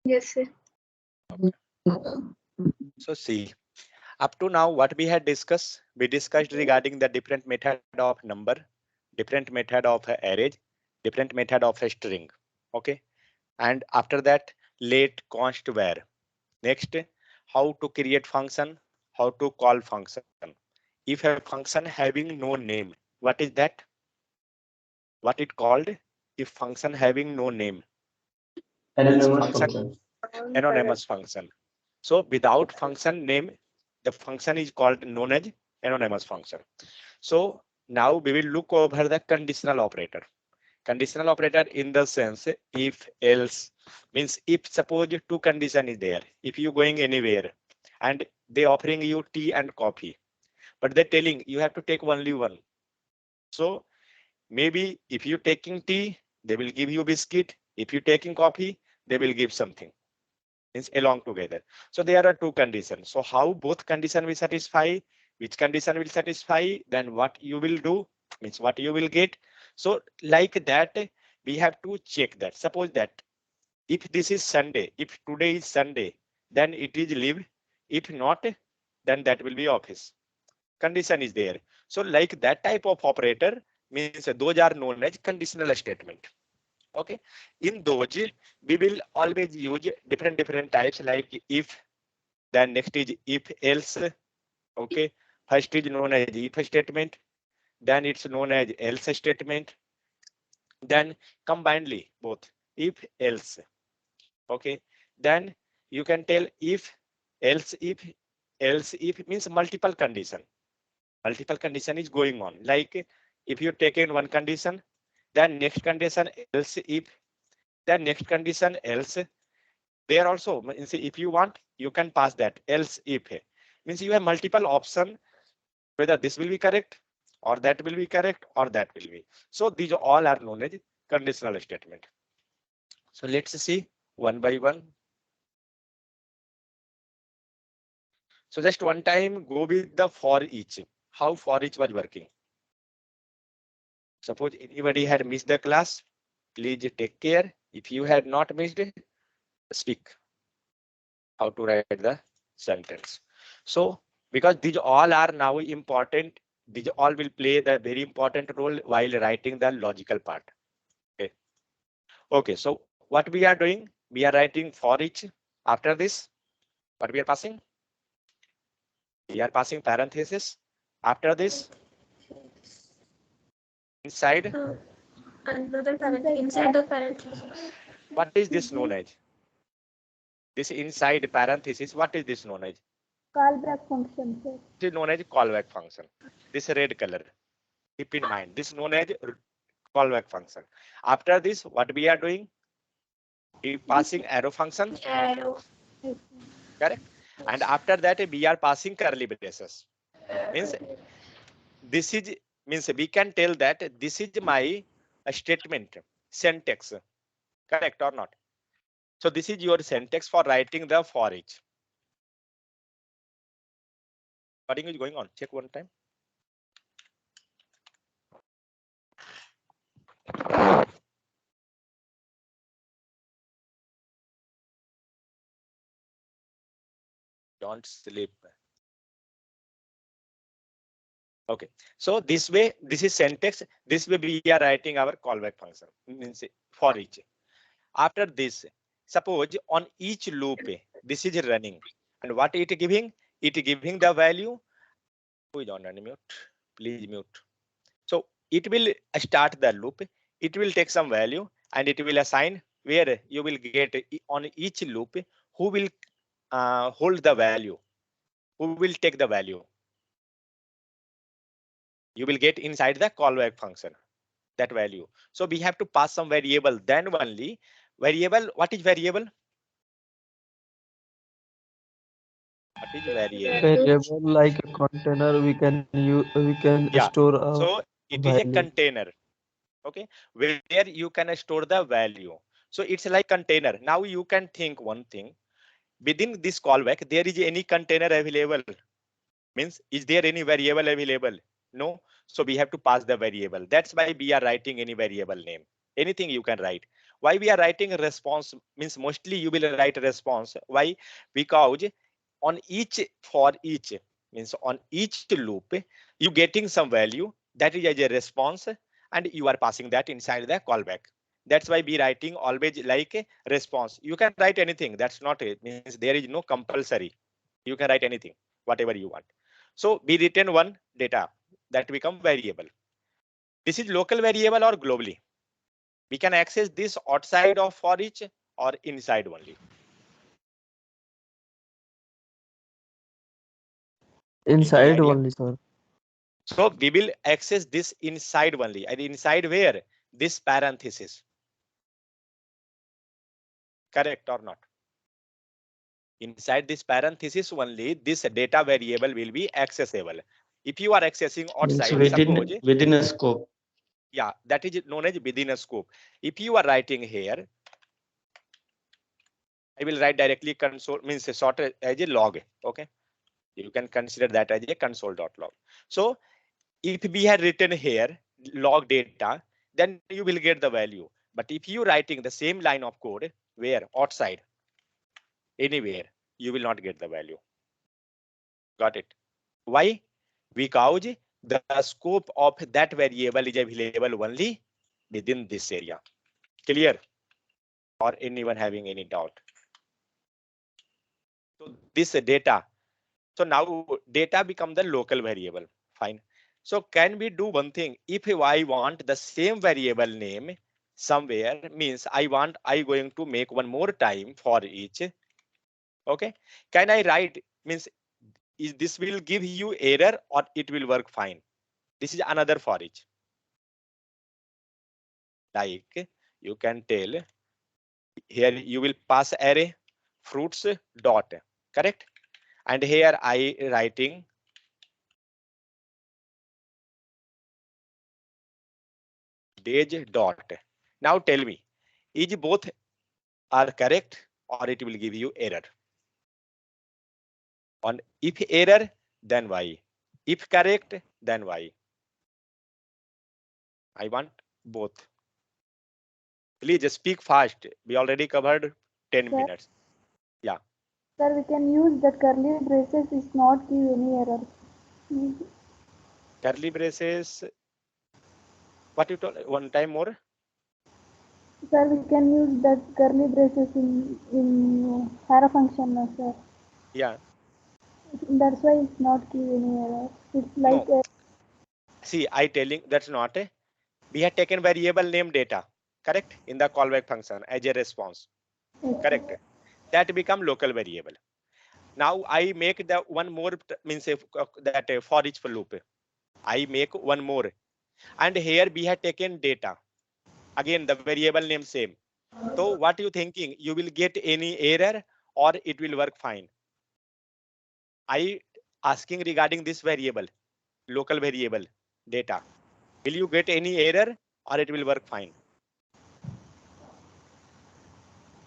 Yes, sir. So see, up to now what we had discussed, we discussed regarding the different method of number, different method of array, different method of a string. Okay, and after that let const var. Next, how to create function, how to call function. If a function having no name, what is that? What it called? If function having no name means Anonymous function function. anonymous function. So without function name, the function is called known as anonymous function. So now we will look over the conditional operator. Conditional operator in the sense if else means if suppose two condition is there, if you going anywhere and they offering you tea and coffee, but they're telling you have to take only one. So maybe if you taking tea, they will give you biscuit. If you taking coffee, they will give something. Means along together. So there are two conditions. So how both condition will satisfy, which condition will satisfy, then what you will do means what you will get. So like that, we have to check that. Suppose that if this is Sunday, if today is Sunday, then it is leave. If not, then that will be office. Condition is there. So like that type of operator means those are known as conditional statement. Okay, in those we will always use different types like if, then next is if else. Okay, first is known as if statement, then it's known as else statement, then combinedly both if else. Okay, then you can tell if else if means multiple condition. Multiple condition is going on, like if you take in one condition, then next condition else if, then next condition else. There also means if you want you can pass that else if means you have multiple option whether this will be correct or that will be correct or that will be. So these all are known as conditional statement. So let's see one by one. So just one time go with the for each, how for each was working. Suppose anybody had missed the class, please take care. If you had not missed, speak how to write the sentence. So because these all are now important, these all will play the very important role while writing the logical part. Okay. Okay, so what we are doing, we are writing for each. After this, what we are passing? We are passing parenthesis. After this, inside, Another parent inside the parenthesis. what is this known as? This inside parenthesis, what is this known as? Callback function, sir. This is known as callback function. This red color. Keep in mind, this is known as callback function. After this, what we are doing? We passing arrow function. Arrow. Correct. And after that, we are passing curly braces. Means this is means we can tell that this is my statement syntax. Correct or not? So this is your syntax for writing the for each. Recording is going on. Check one time. Don't sleep. Okay, so this way, this is syntax. This way we are writing our callback function means for each. After this, suppose on each loop, this is running, and what it giving? It giving the value. Who is on unmute? Please mute. So it will start the loop. It will take some value and it will assign where you will get on each loop. Who will hold the value? Who will take the value? You will get inside the callback function that value. So we have to pass some variable, then only variable. What is variable? What is variable? Variable like a container, we can Yeah. store a So it is a value. container. Okay, where you can store the value. So it's like container. Now you can think one thing. Within this callback, there is any container available? Means is there any variable available? No. So we have to pass the variable. That's why we are writing any variable name. Anything you can write. Why we are writing a response means mostly you will write a response. Why? Because on each for each means on each loop you getting some value that is as a response and you are passing that inside the callback. That's why we writing always like a response. You can write anything. That's not it. Means there is no compulsory. You can write anything, whatever you want. So we return one data that become variable. This is local variable or globally. We can access this outside of for each or inside only. Any Inside idea? only, sir. So we will access this inside only. And inside where? This parenthesis. Correct or not? Inside this parenthesis only, this data variable will be accessible. If you are accessing Means outside, suppose, within a scope. yeah, that is known as within a scope. If you are writing here, I will write directly console means a sort as a log. Okay, you can consider that as a console.log. So if we had written here log data, then you will get the value. But if you writing the same line of code where outside anywhere, you will not get the value. Got it? Why? Because the scope of that variable is available only within this area. Clear? Or anyone having any doubt? So this data. So now data become the local variable. Fine. So can we do one thing? If I want the same variable name somewhere, means I going to make one more time for each. Okay. Can I write means is this will give you error or it will work fine? This is another for each. Like you can tell here you will pass array fruits dot, correct? And here I writing days dot. Now tell me, is both are correct or it will give you error? On if error, then why? If correct, then why? I want both. Please just speak fast. We already covered 10 Sir? minutes. Yeah. Sir, we can use that curly braces is not give any error. Curly braces. What you told one time more? Sir, we can use that curly braces in arrow function, no, sir. Yeah. That's why it's not give any error. It's like No. See, I telling that's not a. We had taken variable name data, correct? In the callback function as a response, correct? That become local variable. Now I make the one more means that for each loop. I make one more, and here we had taken data. Again, the variable name same. So what you thinking? You will get any error or it will work fine? I asking regarding this variable, local variable data. Will you get any error or it will work fine?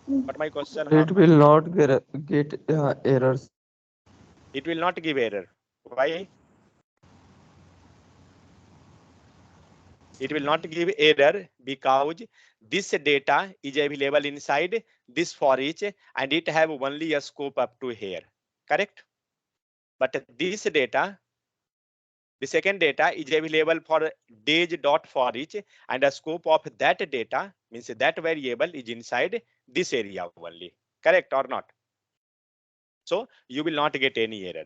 But my question, It will not get errors. it will not give error. Why? It will not give error because this data is available inside this for each and it have only a scope up to here, correct? But this data, the second data is available for days dot for each and the scope of that data means that variable is inside this area only, correct or not? So you will not get any error.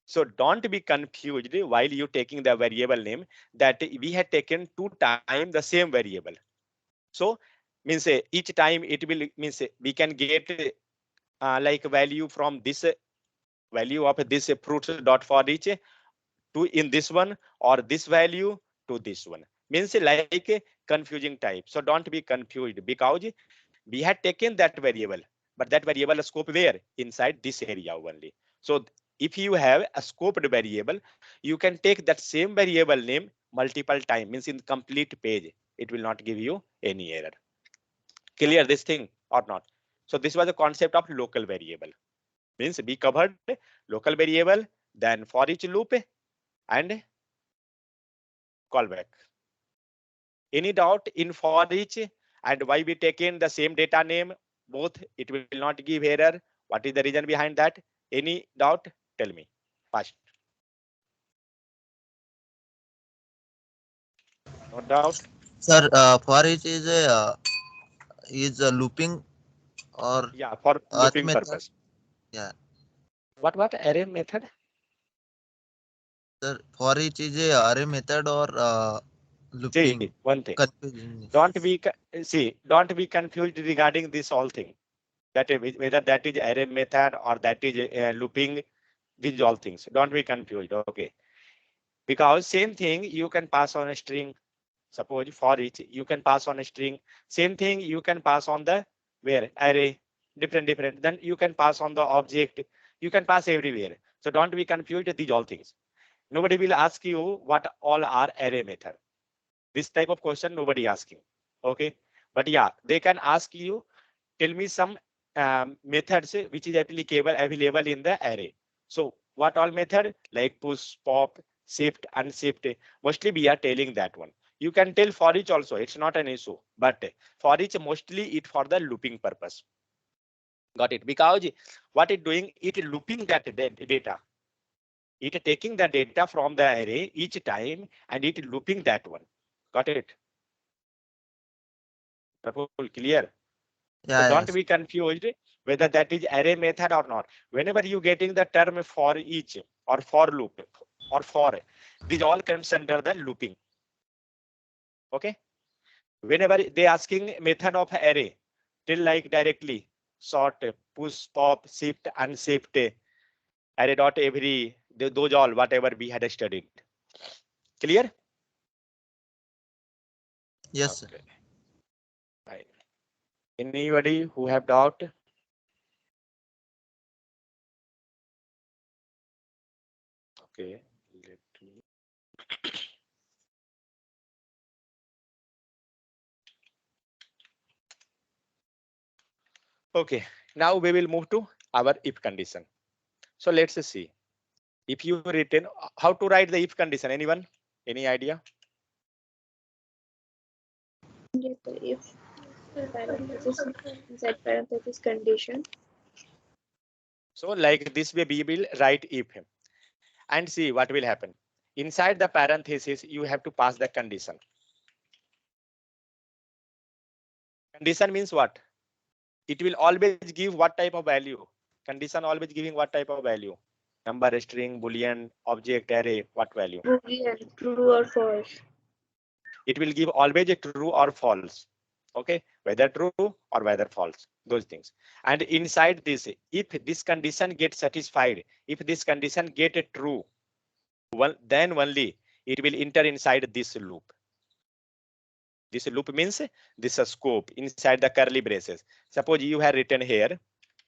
So don't be confused while you taking the variable name that we had taken 2 times the same variable. So means each time it will means we can get like value from this value of this fruits dot for each to in this one or this value to this one means like a confusing type. So don't be confused because we had taken that variable, but that variable scope where inside this area only. So if you have a scoped variable, you can take that same variable name multiple times means in complete page it will not give you any error. Clear this thing or not? So this was the concept of local variable. Means we covered local variable, then for each loop and callback. Any doubt in for each And why we take in the same data name, both, it will not give error. What is the reason behind that? Any doubt? Tell me fast. No doubt. Sir, for each is a looping or Yeah, for array looping method. purpose. Yeah, What array method? sir. For each is a array method or looping. See, one thing. Confusing. Don't be confused regarding this whole thing. That whether that is array method or that is looping, these all things. Don't be confused. Okay. Because same thing you can pass on a string. Suppose for each you can pass on a string. Same thing you can pass on the where array. Different. Then you can pass on the object. You can pass everywhere. So don't be confused with these all things. Nobody will ask you what all are array method. This type of question nobody asking. Okay. But yeah, they can ask you, tell me some methods which is applicable available in the array. So what all method like push, pop, shift, unshift? Mostly we are telling that one. You can tell for each also. It's not an issue. But for each mostly it for the looping purpose. Got it? Because what it doing? It looping that data. It taking the data from the array each time and it looping that one. Got it? Clear? So Yeah, don't yes. be confused whether that is array method or not. Whenever you getting the term for each or for loop or for, these all comes under the looping. Okay. Whenever they asking method of array, till like directly sort, push, pop, shift, unshift, array dot every, those all whatever we had studied. Clear? Yes, sir. Okay. Fine. Anybody who have doubt? Okay. Let me. Okay, now we will move to our if condition. So let's see. If you written how to write the if condition, anyone? Any idea? Yes, sir. If parenthesis inside parenthesis condition. So like this way we will write if and see what will happen. Inside the parenthesis, you have to pass the condition. Condition means what? It will always give what type of value? Condition always giving what type of value? Number, string, boolean, object, array, what value? Boolean, true or false. It will give always a true or false. Okay, whether true or whether false, those things. And inside this, if this condition gets satisfied, if this condition get a true, then only it will enter inside this loop. This loop means this is scope inside the curly braces. Suppose you have written here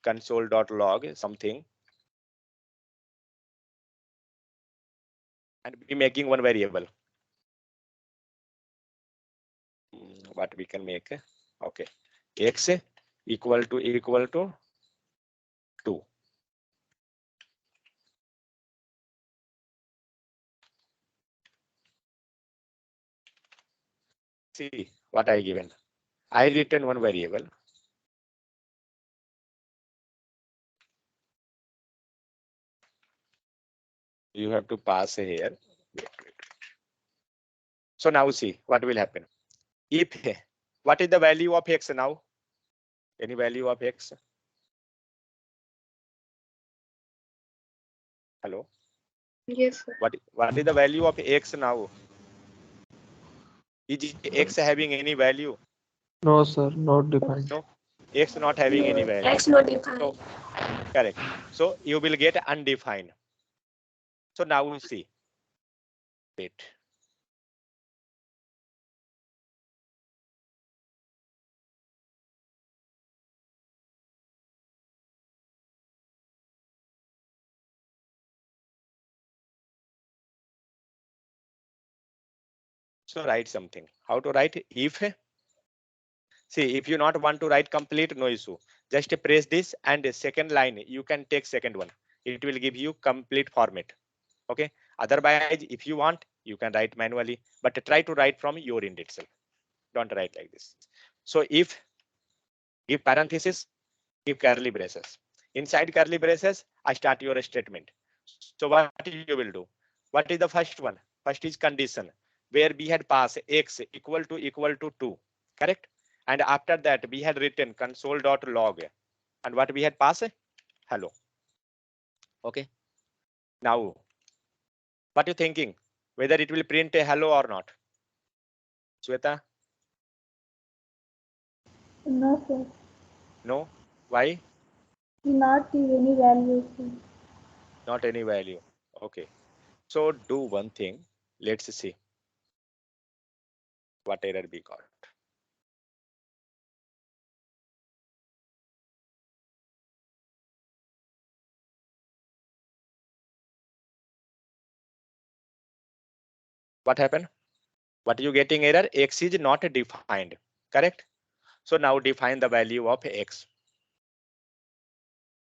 console.log something and be making one variable. What we can make? Okay, x equal to 2. See what I given. I written one variable. You have to pass here. Wait. So now see what will happen. If what is the value of x now? Any value of x? Hello. Yes, sir. What is the value of x now? Is x having any value? No, sir, not defined. No. X not having any value. X not defined. So correct. So you will get undefined. So now we see. Wait. So write something. How to write? If see, if you not want to write complete, no issue. Just press this and the second line, you can take second one. It will give you complete format. Okay. Otherwise, if you want, you can write manually, but try to write from your end itself. Don't write like this. So if give parenthesis, give curly braces. Inside curly braces, I start your statement. So what you will do? What is the first one? First is condition, where we had passed x equal to 2, correct? And after that, we had written console.log. And what we had passed? Hello. Okay. Now, what you thinking? Whether it will print a hello or not? Sweta? No, sir. No. Why? We not give any values. Not any value. Okay. So do one thing. Let's see what error we got. What happened? What you getting error? X is not defined, correct? So now define the value of x.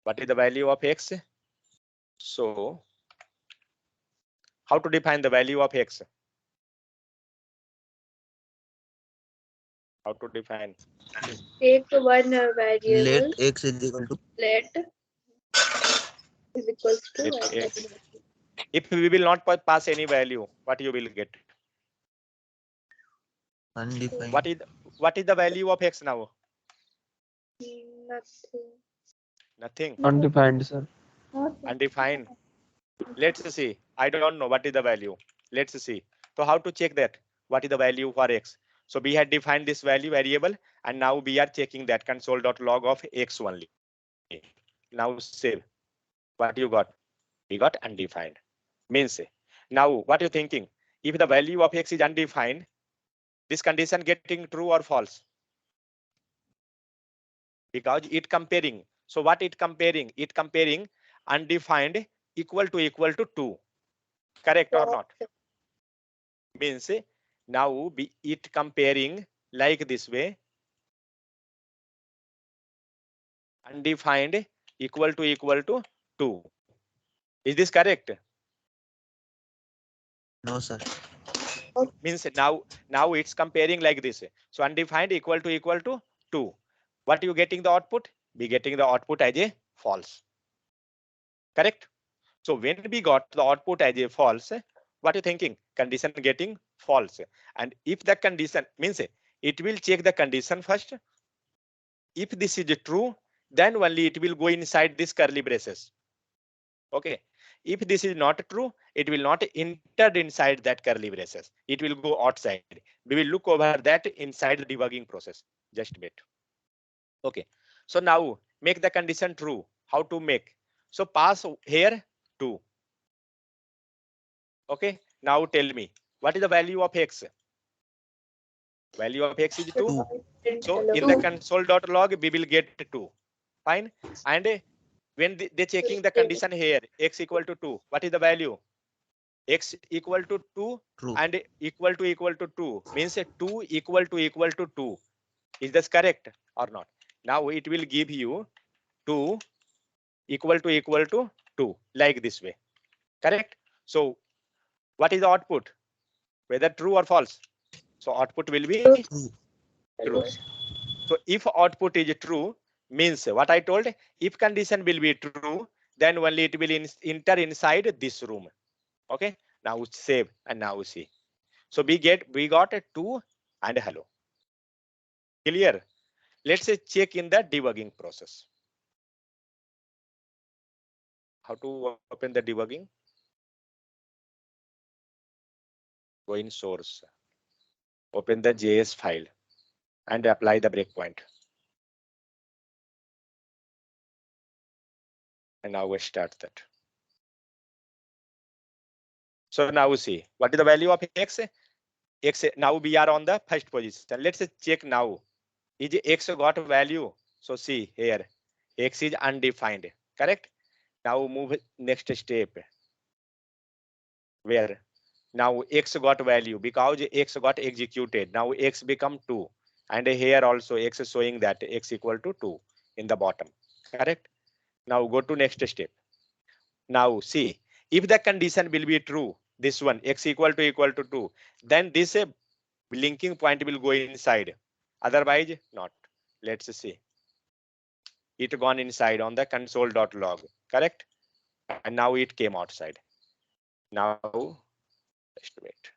What is the value of x? So how to define the value of x? How to define? Take one variable. Let x is equal to Let is equals to Let x. If we will not pass any value, what you will get? undefined. What is the value of x now? nothing. Nothing. Undefined, sir. No, sir. Undefined. Let's see. I don't know what is the value. Let's see. So how to check that? What is the value for x? So we had defined this value variable, and now we are checking that console.log of x only. Now save. What you got? We got undefined. Means now what you thinking? If the value of x is undefined, this condition getting true or false? Because it comparing. So what it comparing? It comparing undefined equal to 2. Correct or not? Means now it comparing like this way. Undefined equal to 2. Is this correct? No, sir. Means now it's comparing like this. So undefined equal to 2. What you getting the output? We getting the output as a false. Correct? So when we got the output as a false, what you thinking? Condition getting false. And if the condition means it will check the condition first. If this is true, then only it will go inside this curly braces. Okay. If this is not true, it will not enter inside that curly braces. It will go outside. We will look over that inside the debugging process. Just wait. Okay. So now make the condition true. How to make? So pass here 2. Okay. Now tell me, what is the value of x? Value of x is 2. So in the console.log, we will get 2. Fine. And when they checking the condition here, x equal to 2, what is the value? X equal to 2 True. and equal to 2 means 2 equal to 2. Is this correct or not? Now it will give you 2 equal to 2 like this way. Correct? So what is the output? Whether true or false? So output will be true. So if output is true, means what I told, if condition will be true, then only it will enter inside this room. Okay. Now save and now see. So we got a 2 and a hello. Clear? Let's say check in the debugging process. How to open the debugging? Go in source. Open the JS file and apply the breakpoint. And now we start that. So now see what is the value of x? X now we are on the first position. Let's check now. Is x got value? So see here, x is undefined. Correct? Now move next step. Where now x got value because x got executed. Now x become 2. And here also x is showing that x equal to 2 in the bottom. Correct? Now go to next step. Now see, if the condition will be true, this one x equal to 2, then this linking point will go inside. otherwise not. Let's see. It gone inside on the console.log, correct? And now it came outside. Now, just wait.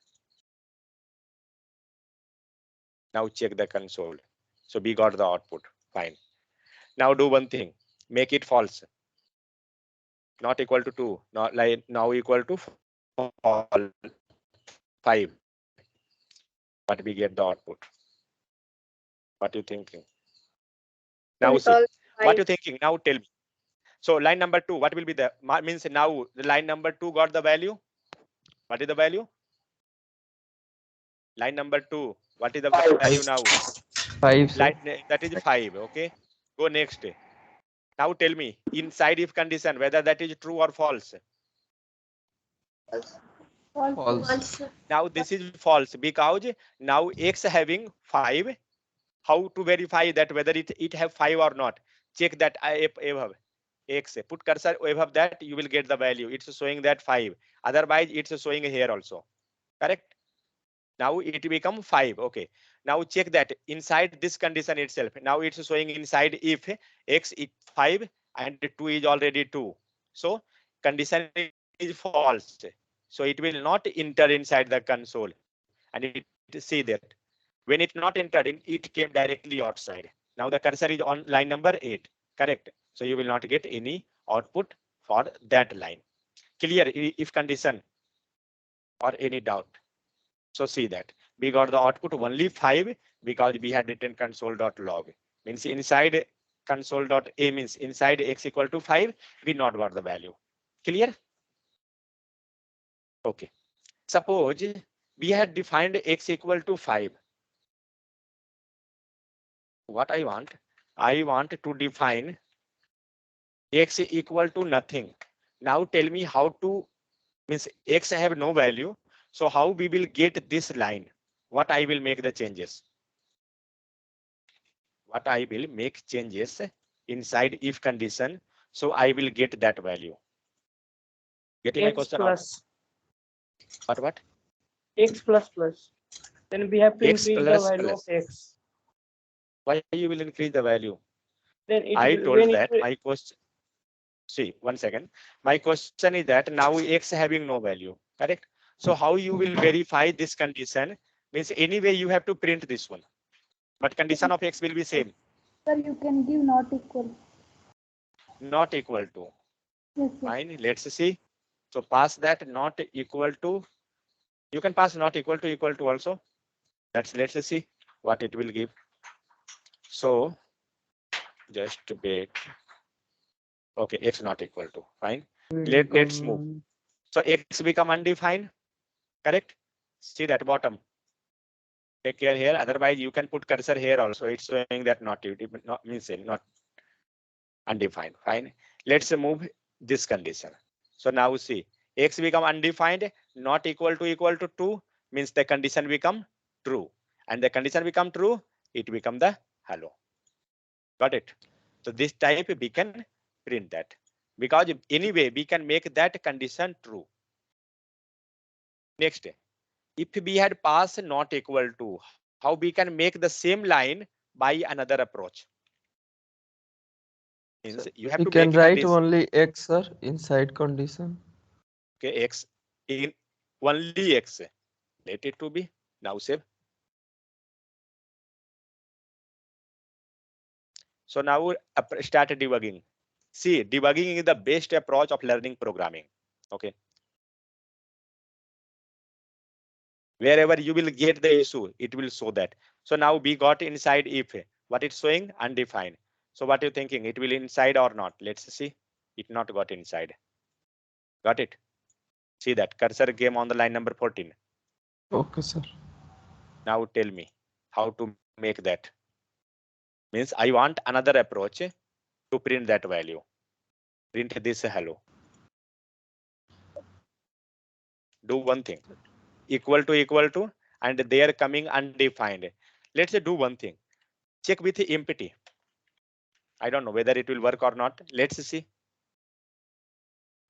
Now check the console. So we got the output, fine. Now do one thing, make it false. Not equal to 2, not like now equal to 5. But we get the output. What you thinking? Now It's see, all what you five. thinking? Now tell me. So line number 2, what will be the means now the line number 2 got the value? What is the value? Line number 2, what is the value now? 5, sir. Line that is 5. Okay, go next. Now tell me inside if condition whether that is true or false. False. False. Now this is false because now x having 5. How to verify that whether it have 5 or not? Check that above x, put cursor above that, you will get the value. It's showing that 5. Otherwise it's showing here also, correct? Now it become 5. Okay, now check that inside this condition itself. Now it's showing inside if x is 5 and 2 is already 2. So condition is false. So it will not enter inside the console. And it see that when it not entered in, it came directly outside. Now the cursor is on line number 8, correct? So you will not get any output for that line. Clear if condition or any doubt? So see that we got the output only 5 because we had written console.log. Means inside console.a means inside x equal to 5, we not got the value. Clear? Okay. Suppose we had defined x equal to 5. What I want to define x equal to nothing. Now tell me how to, means x have no value. So how we will get this line? What I will make the changes? What I will make changes inside if condition. So I will get that value. Getting my X question? plus What? x plus plus. Then we have to X increase the plus value plus. of x. Why you will increase the value? Then it I will, told when it that will, my question. See, 1 second. My question is that now x having no value, correct? So how you will verify this condition? Means anyway you have to print this one, but condition of x will be same. Sir, you can give not equal. Not equal to. Yes, yes. Fine. Let's see. So pass that not equal to. You can pass not equal to also. Let's see what it will give. So just wait. Okay, x not equal to. Fine. Let's move. So x become undefined, correct? See that bottom. Take care here. Otherwise, you can put cursor here also. It's showing that not means not undefined. Fine. Let's move this condition. So now see, x become undefined, not equal to 2 means the condition become true, and the condition become true, it become the hello. Got it? So this type we can print that because anyway we can make that condition true. Next, if we had passed not equal to, how we can make the same line by another approach? Means you have We to can make write this. only x, sir, inside condition. Okay, x in only x. Let it to be. Now save. So now start debugging. See, debugging is the best approach of learning programming. Okay. Wherever you will get the issue, it will show that. So now we got inside if. What it's showing? Undefined. So what are you thinking? It will inside or not? Let's see. It not got inside. Got it? See that cursor came on the line number 14. Okay, sir. Now tell me how to make that. Means I want another approach to print that value. Print this hello. Do one thing. Equal to, and they are coming undefined. Let's do one thing. Check with empty. I don't know whether it will work or not. Let's see.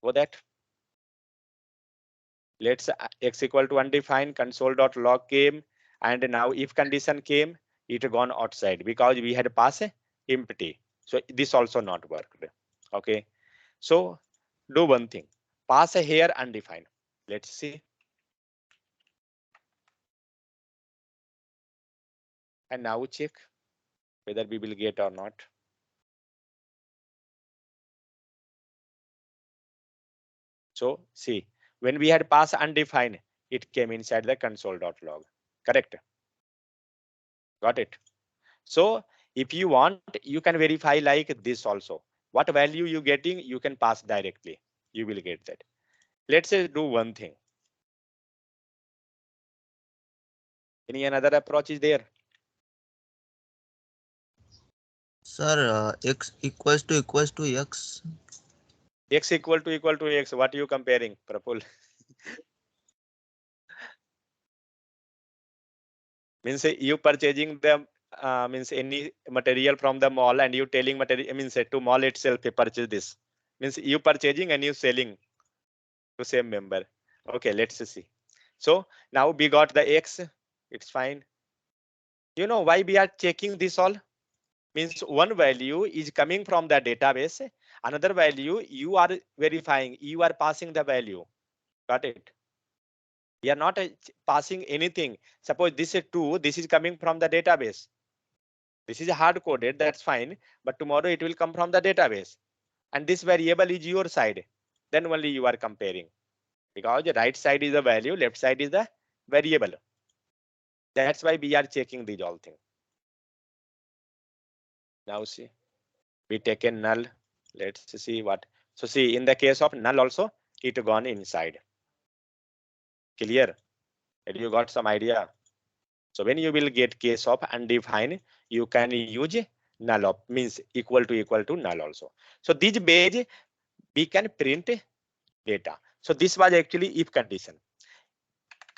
Go that. Let's x equal to undefined console.log came, and now if condition came, it gone outside because we had pass empty. So this also not worked. Okay. So do one thing, pass here undefined. Let's see. And now check whether we will get or not. So see, when we had pass undefined, it came inside the console.log. Correct? Got it? So if you want, you can verify like this also. What value you getting, you can pass directly. You will get that. Let's say do one thing. Any another approach is there? Sir, x equals to x. X equal to X. What are you comparing, Prapul? Means you purchasing the means any material from the mall and you telling material means to mall itself purchase this. Means you purchasing and you selling to same member. Okay, let's see. So now we got the X. It's fine. You know why we are checking this all? Means one value is coming from the database, another value you are verifying, you are passing the value. Got it? We are not passing anything. Suppose this is 2, this is coming from the database. This is hard coded, that's fine, but tomorrow it will come from the database. And this variable is your side. Then only you are comparing. Because the right side is the value, left side is the variable. That's why we are checking these all things. Now see, we take a null. Let's see what. So see, in the case of null also, it gone inside. Clear? And you got some idea? So when you will get case of undefined, you can use null of means equal to null also. So this page we can print data. So this was actually if condition.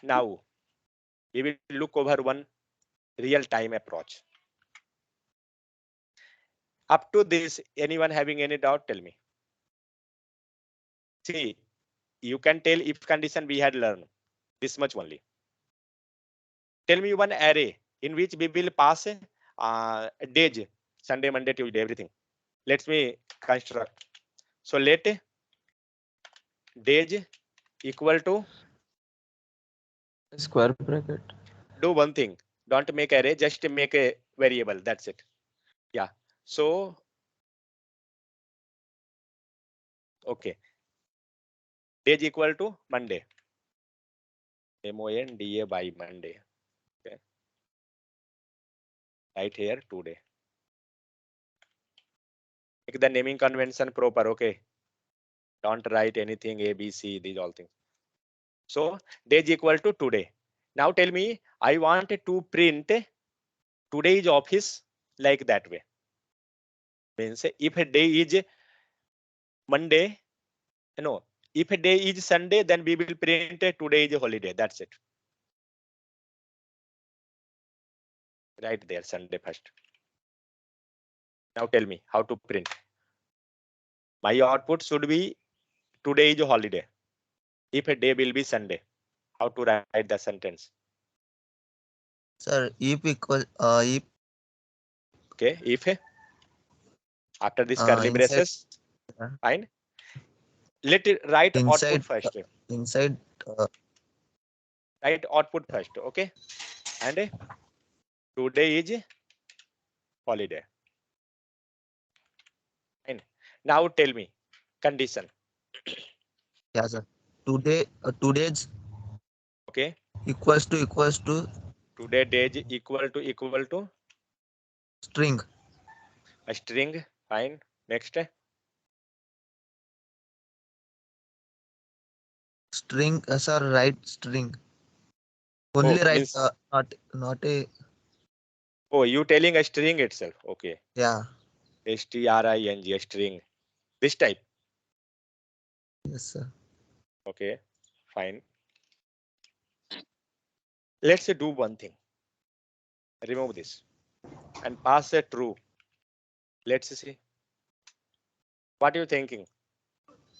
Now we will look over one real time approach. Up to this, anyone having any doubt, tell me. See, you can tell if condition we had learned this much only. Tell me one array in which we will pass days, Sunday, Monday, Tuesday, everything. Let me construct. So let days equal to, Square bracket. do one thing, don't make array, just make a variable, that's it. Yeah, so okay, days equal to Monday, MONDA by Monday. Okay, right here today. Make the naming convention proper. Okay, don't write anything A, B, C, these all things. So days equal to today. Now tell me, I want to print today's office like that way. Means if a day is Monday, no, if a day is Sunday, then we will print today is a holiday. That's it. Right there, Sunday first. Now tell me how to print. My output should be today is a holiday. If a day will be Sunday, how to write the sentence? Sir, if Okay, if after this curly inside braces, fine. Let it write output inside first. inside Write output first. Okay, and today is holiday. Fine. Now tell me condition. yeah, sir. Today's Okay, equals to today days equal to string. a string. Fine. Next. String, sir, right string. Only Oh, right, means not a, oh, you telling a string itself. Okay, yeah. string, a string. This type. Yes, sir. Okay, fine. Let's do one thing. Remove this and pass a true. Let's see. What are you thinking?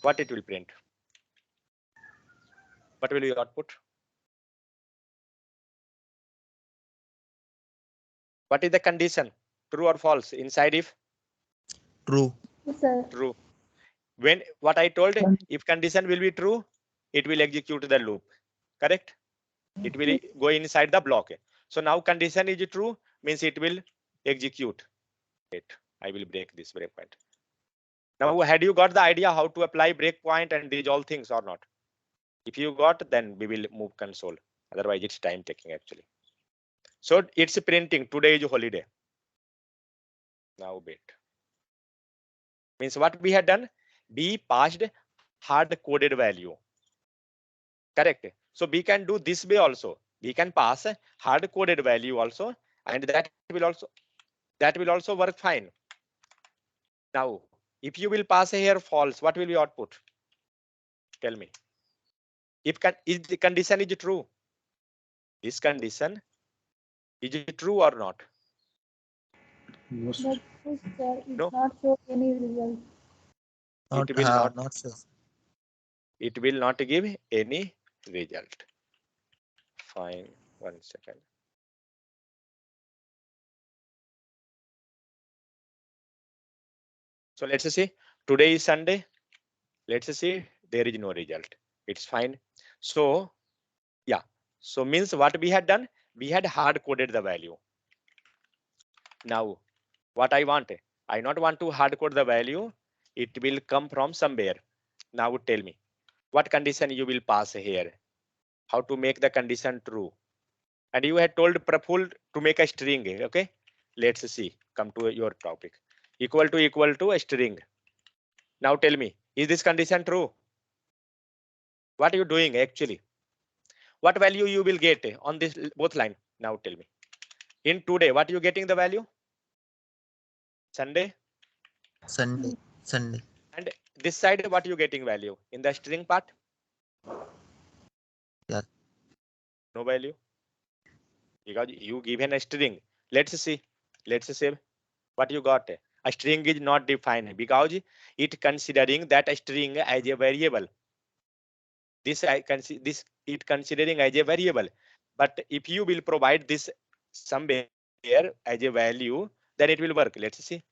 What it will print? What will you output? What is the condition? True or false? Inside if True. Yes, sir. true. When what I told, Con- if condition will be true, it will execute the loop. Correct? It will go inside the block. So now condition is true, means it will execute it. I will break this breakpoint. Now, had you got the idea how to apply breakpoint and these all things or not? If you got, then we will move console. Otherwise, it's time taking actually. So it's printing. Today is holiday. Now wait. Means what we had done? We passed hard coded value. Correct. So we can do this way also. We can pass a hard coded value also, and that will also work fine. Now, if you will pass here false, what will be output? Tell me. Is the condition is true? This condition is it true or not? But sir, No. it's not show any result. Not, It will not. not sure. It will not give any result. Fine. 1 second. So let's see. Today is Sunday. Let's see. There is no result. It's fine. So yeah. So means what we had done? We had hard coded the value. Now, what I want? I not want to hard code the value. It will come from somewhere. Now tell me, what condition you will pass here? How to make the condition true? And you had told Praful to make a string. Okay, let's see. Come to your topic. Equal to a string. Now tell me, is this condition true? What are you doing actually? What value you will get on this both line? Now tell me. In today, what you getting the value? Sunday. Sunday. Sunday. And this side, what you getting value in the string part? Yeah. No value. Because you given a string. Let's see. Let's say what you got. A string is not defined because it considering that a string as a variable. This I can see this it considering as a variable. But if you will provide this somewhere as a value, then it will work. Let's see.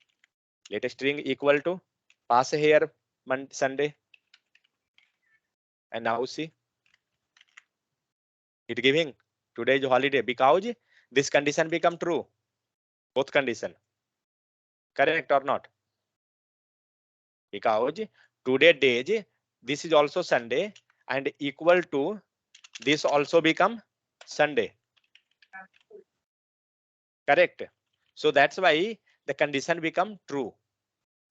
Let a string equal to pass here Sunday. And now see. It giving today is holiday because this condition become true. Both condition. Correct or not? Because today days, this is also Sunday and equal to this also become Sunday. Correct. So that's why the condition become true.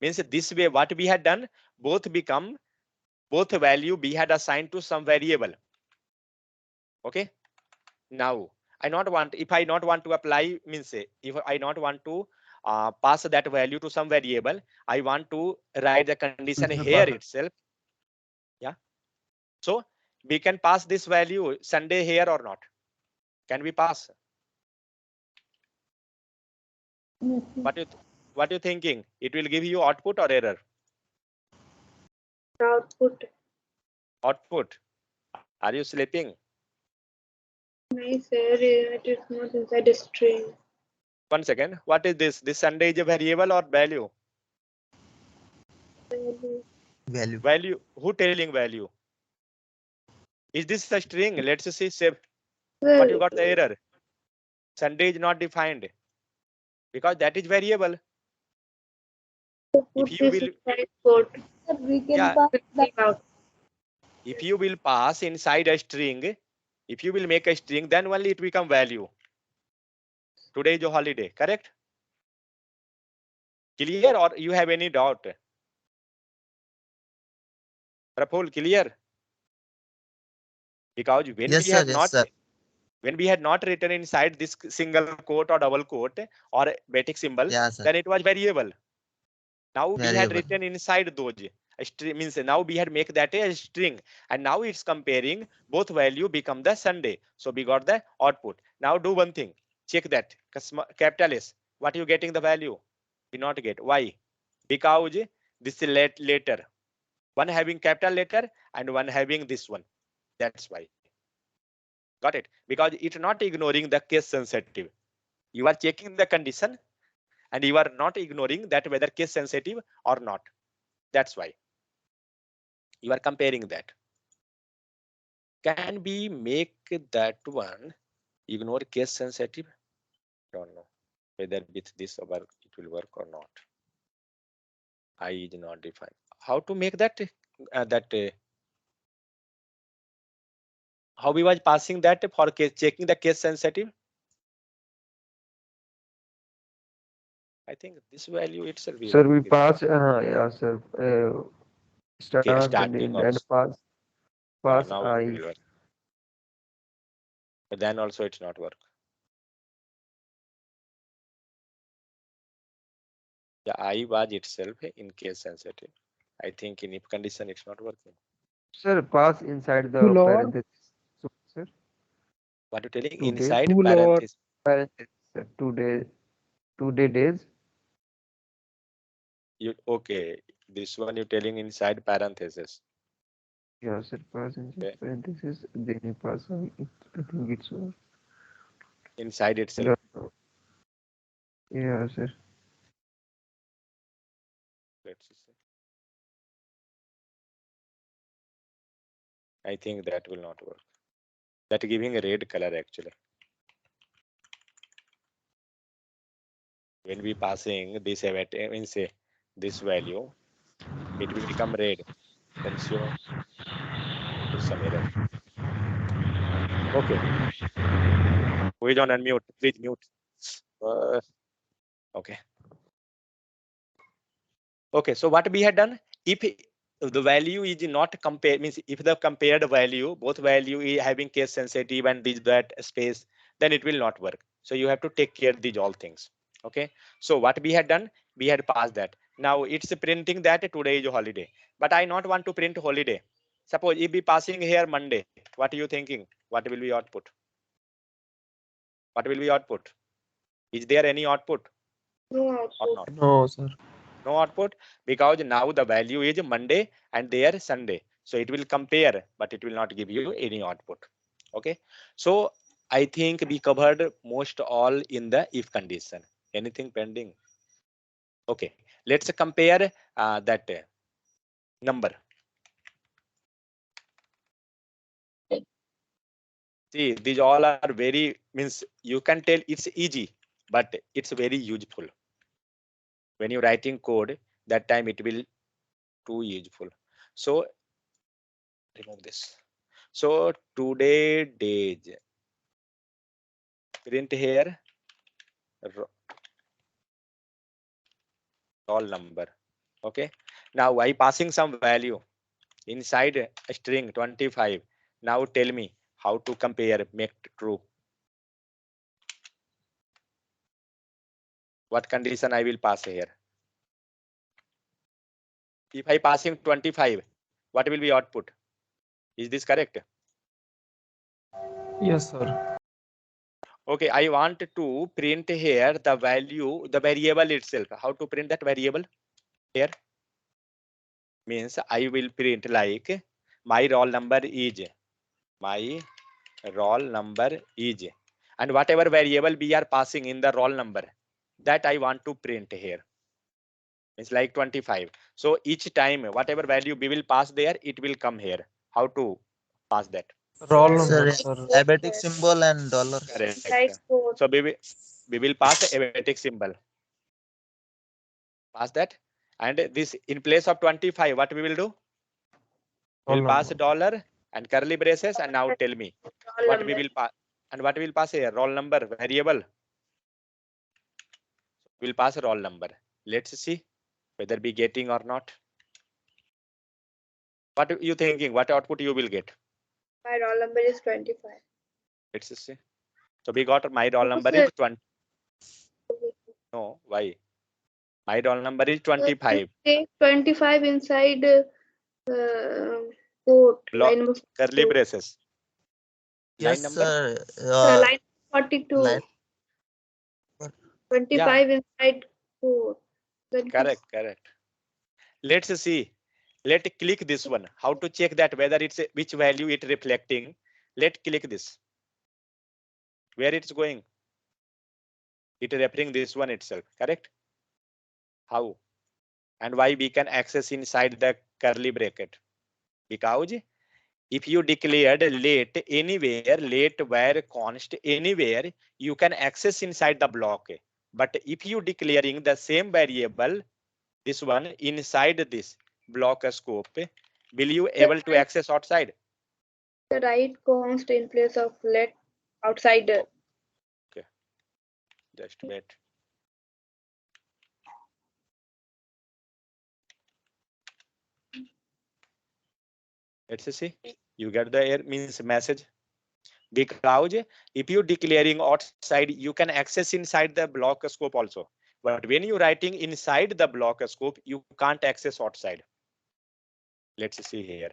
Means this way what we had done, both value we had assigned to some variable. Okay. Now if I not want to apply, means if I not want to pass that value to some variable, I want to write the condition here itself. Yeah. So we can pass this value Sunday here or not? Can we pass? Yes, sir. What you thinking? It will give you output or error? Output. Output. Are you sleeping? Nice, sir. It is not inside a string. 1 second. What is this? This Sunday is a variable or value? Value. Value. Who telling value? Is this a string? Let's see. Save. What you got the error? Sunday is not defined because that is variable. If you will, Sir, we can yeah. pass that. If you will pass inside a string, if you will make a string, then only it become value. Today is a holiday, correct? Clear or you have any doubt? Praful, clear? Because when Yes, we sir. had Yes, not sir. when we had not written inside this single quote or double quote or batic symbol, Yeah, sir. then it was variable. Now we had Variable. written inside those. A string means now we had make that a string, and now it's comparing both value become the Sunday. So we got the output. Now do one thing. Check that capital S. What you getting the value? We not get. Why? Because this is later. One having capital letter and one having this one. That's why. Got it? Because it's not ignoring the case sensitive. You are checking the condition and you are not ignoring that whether case sensitive or not. That's why you are comparing that. Can we make that one ignore case sensitive? Don't know whether with this work it will work or not. I is not defined. How to make that? How we was passing that for case checking the case sensitive? I think this value itself. Sir, we pass, yeah, sir. Okay, Start starting of and pass now it I. will work. But then also it's not work. The I was itself in case sensitive. I think in if condition it's not working. Sir, pass inside the Two lower. parenthesis. So, sir, What you telling? Today. Inside Two lower. parenthesis. parenthesis, sir. Today days. You okay? This one you telling inside parenthesis. Yeah, sir, pass inside Okay. parenthesis. Then you pass I. I think it's Inside itself. yeah, sir. Let's see. I think that will not work. That giving a red color actually. When we passing this event means say this value, it will become red. Then show some error. Okay. Who is on unmute? Please mute. Okay. Okay. So what we had done, if the value is not compared, means if the compared value, both value is having case sensitive and this that space, then it will not work. So you have to take care of these all things. Okay. So what we had done, we had passed that. Now it's printing that today is a holiday, but I not want to print holiday. Suppose if we passing here Monday, what are you thinking? What will be output? What will be output? Is there any output No or output. not? No, sir. No output because now the value is Monday and there Sunday. So it will compare, but it will not give you any output. Okay. So I think we covered most all in the if condition. Anything pending? Okay. Let's compare that number. See, these all are very means you can tell it's easy, but it's very useful. When you're writing code, that time it will too useful. So remove this. So today days print here roll number. Okay. Now I passing some value inside a string 25. Now tell me how to compare make true. What condition I will pass here? If I passing 25, what will be output? Is this correct? Yes, sir. Okay, I want to print here the value, the variable itself. How to print that variable here? Means I will print like my roll number is and whatever variable we are passing in the roll number that I want to print here. It's like 25. So each time whatever value we will pass there, it will come here. How to pass that? Roll Sir, number, sir. diabetic symbol and dollar. Correct. Inside code. So we will pass a arithmetic symbol. Pass that. And this in place of 25, what we will do? We will pass a dollar and curly braces. And now tell me Roll what we number. will pass and what we will pass here? Roll number variable. We'll pass a roll number. Let's see whether we getting or not. What are you thinking? What output you will get? My roll number is 25. Let's see. So we got my roll No, number sir. is 20. No, why? My roll number is 25. Take 25 inside code. Line number Curly 42. braces. Line Yes, number? sir. Line 42. Line 25 inside code. Then Correct. Let's see. Let's click this one. How to check that whether it's which value it reflecting. Let's click this. Where it's going? It referring this one itself, correct? How? And why we can access inside the curly bracket? Because if you declared late anywhere, late where const anywhere, you can access inside the block. But if you declaring the same variable, this one inside this block scope, will you able to access outside? The right const in place of let outside. Okay, just wait. Let's see. You get the error means message. Because if you declaring outside, you can access inside the block scope also. But when you writing inside the block scope, you can't access outside. Let's see here.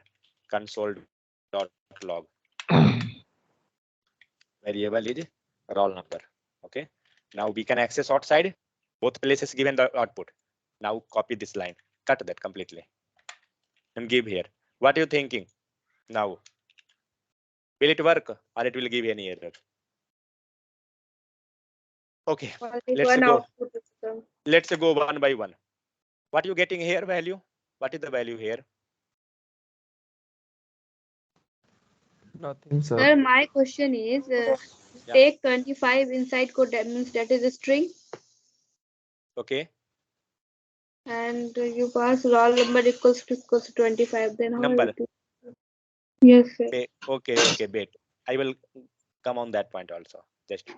Console.log. Variable is roll number. Okay. Now we can access outside. Both places given the output. Now copy this line. Cut that completely. And give here. What are you thinking? Now. Will it work or it will give any error? Okay. Let's go. Let's go one by one. What are you getting here value? What is the value here? Nothing, sir. Sir, my question is, take 25 inside code, that means that is a string, Okay. and you pass roll number equals to 25. Then how Number. will it do? Yes, sir. Okay, wait. I will come on that point also. Just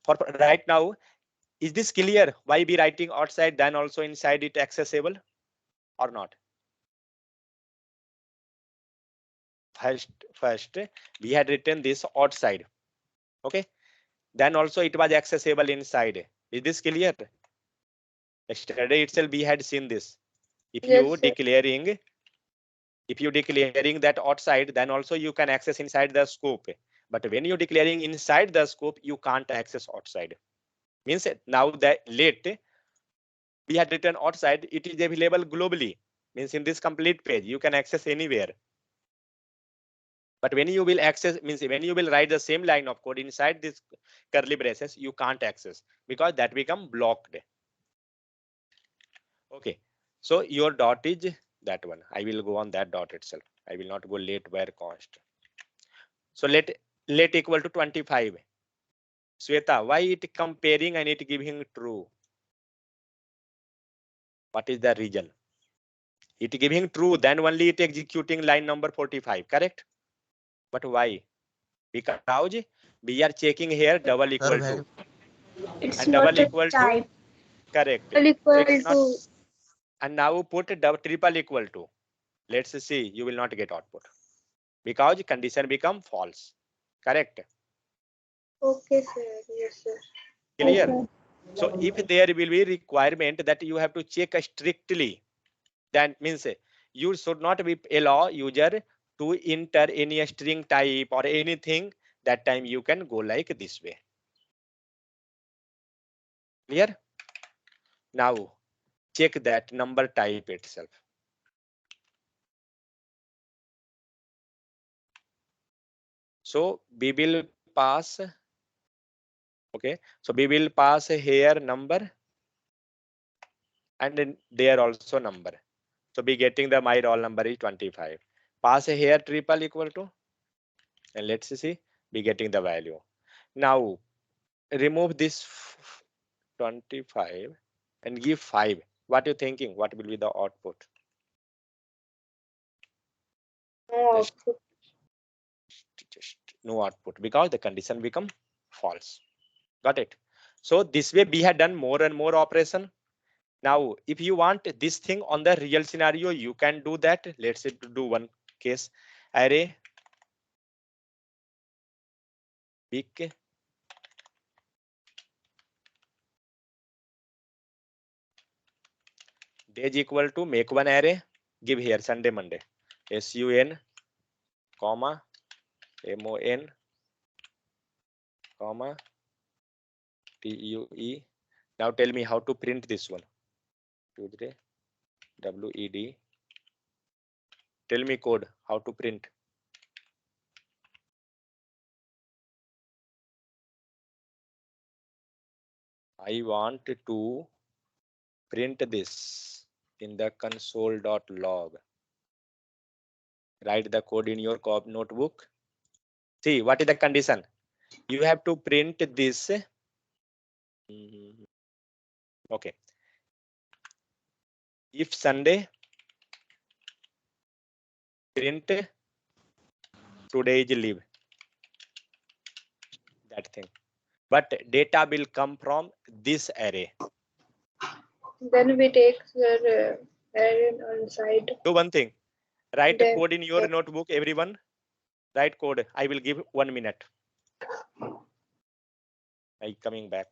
for right now, is this clear? Why be writing outside then also inside it accessible or not? First, we had written this outside. Okay. Then also it was accessible inside. Is this clear? Yesterday itself we had seen this. If Yes, you sir. declaring that outside, then also you can access inside the scope. But when you're declaring inside the scope, you can't access outside. Means now that late we had written outside, it is available globally. Means in this complete page, you can access anywhere. But when you will access, means when you will write the same line of code inside this curly braces, you can't access because that become blocked. Okay, so your dot is that one. I will go on that dot itself. I will not go late where const. So let equal to 25. Sweta, why it comparing and it giving true? What is the reason? It giving true, then only it executing line number 45, correct? But why? Because we are checking here double equal to. It's And double not a equal to, type. correct. Double So equal it's not, to, and now put double triple equal to. Let's see, you will not get output because condition become false, correct? okay, sir. Yes, sir. Clear? Okay. So if there will be requirement that you have to check strictly, that means you should not be allow user to enter any string type or anything. That time you can go like this way. Clear? Now check that number type itself. So we will pass. Okay, so we will pass here number and then there also number. So be getting the my roll number is 25. Pass here triple equal to, and let's see, be getting the value. Now remove this 25 and give 5. What you thinking? What will be the output? No Just output. no output because the condition become false. Got it? So this way we had done more and more operation. Now, if you want this thing on the real scenario, you can do that. Let's say to do one case array big days equal to make one array, give here Sunday, Monday, sun, comma, mon, comma, tue. Now tell me how to print this one. Tuesday, wed. Tell me code how to print. I want to print this in the console.log. Write the code in your notebook. See, what is the condition? You have to print this. Okay. If Sunday, print today is leave. That thing. But data will come from this array. Then we take the array on side. Do one thing. Write Then code in your notebook, everyone. Write code. I will give 1 minute. I coming back.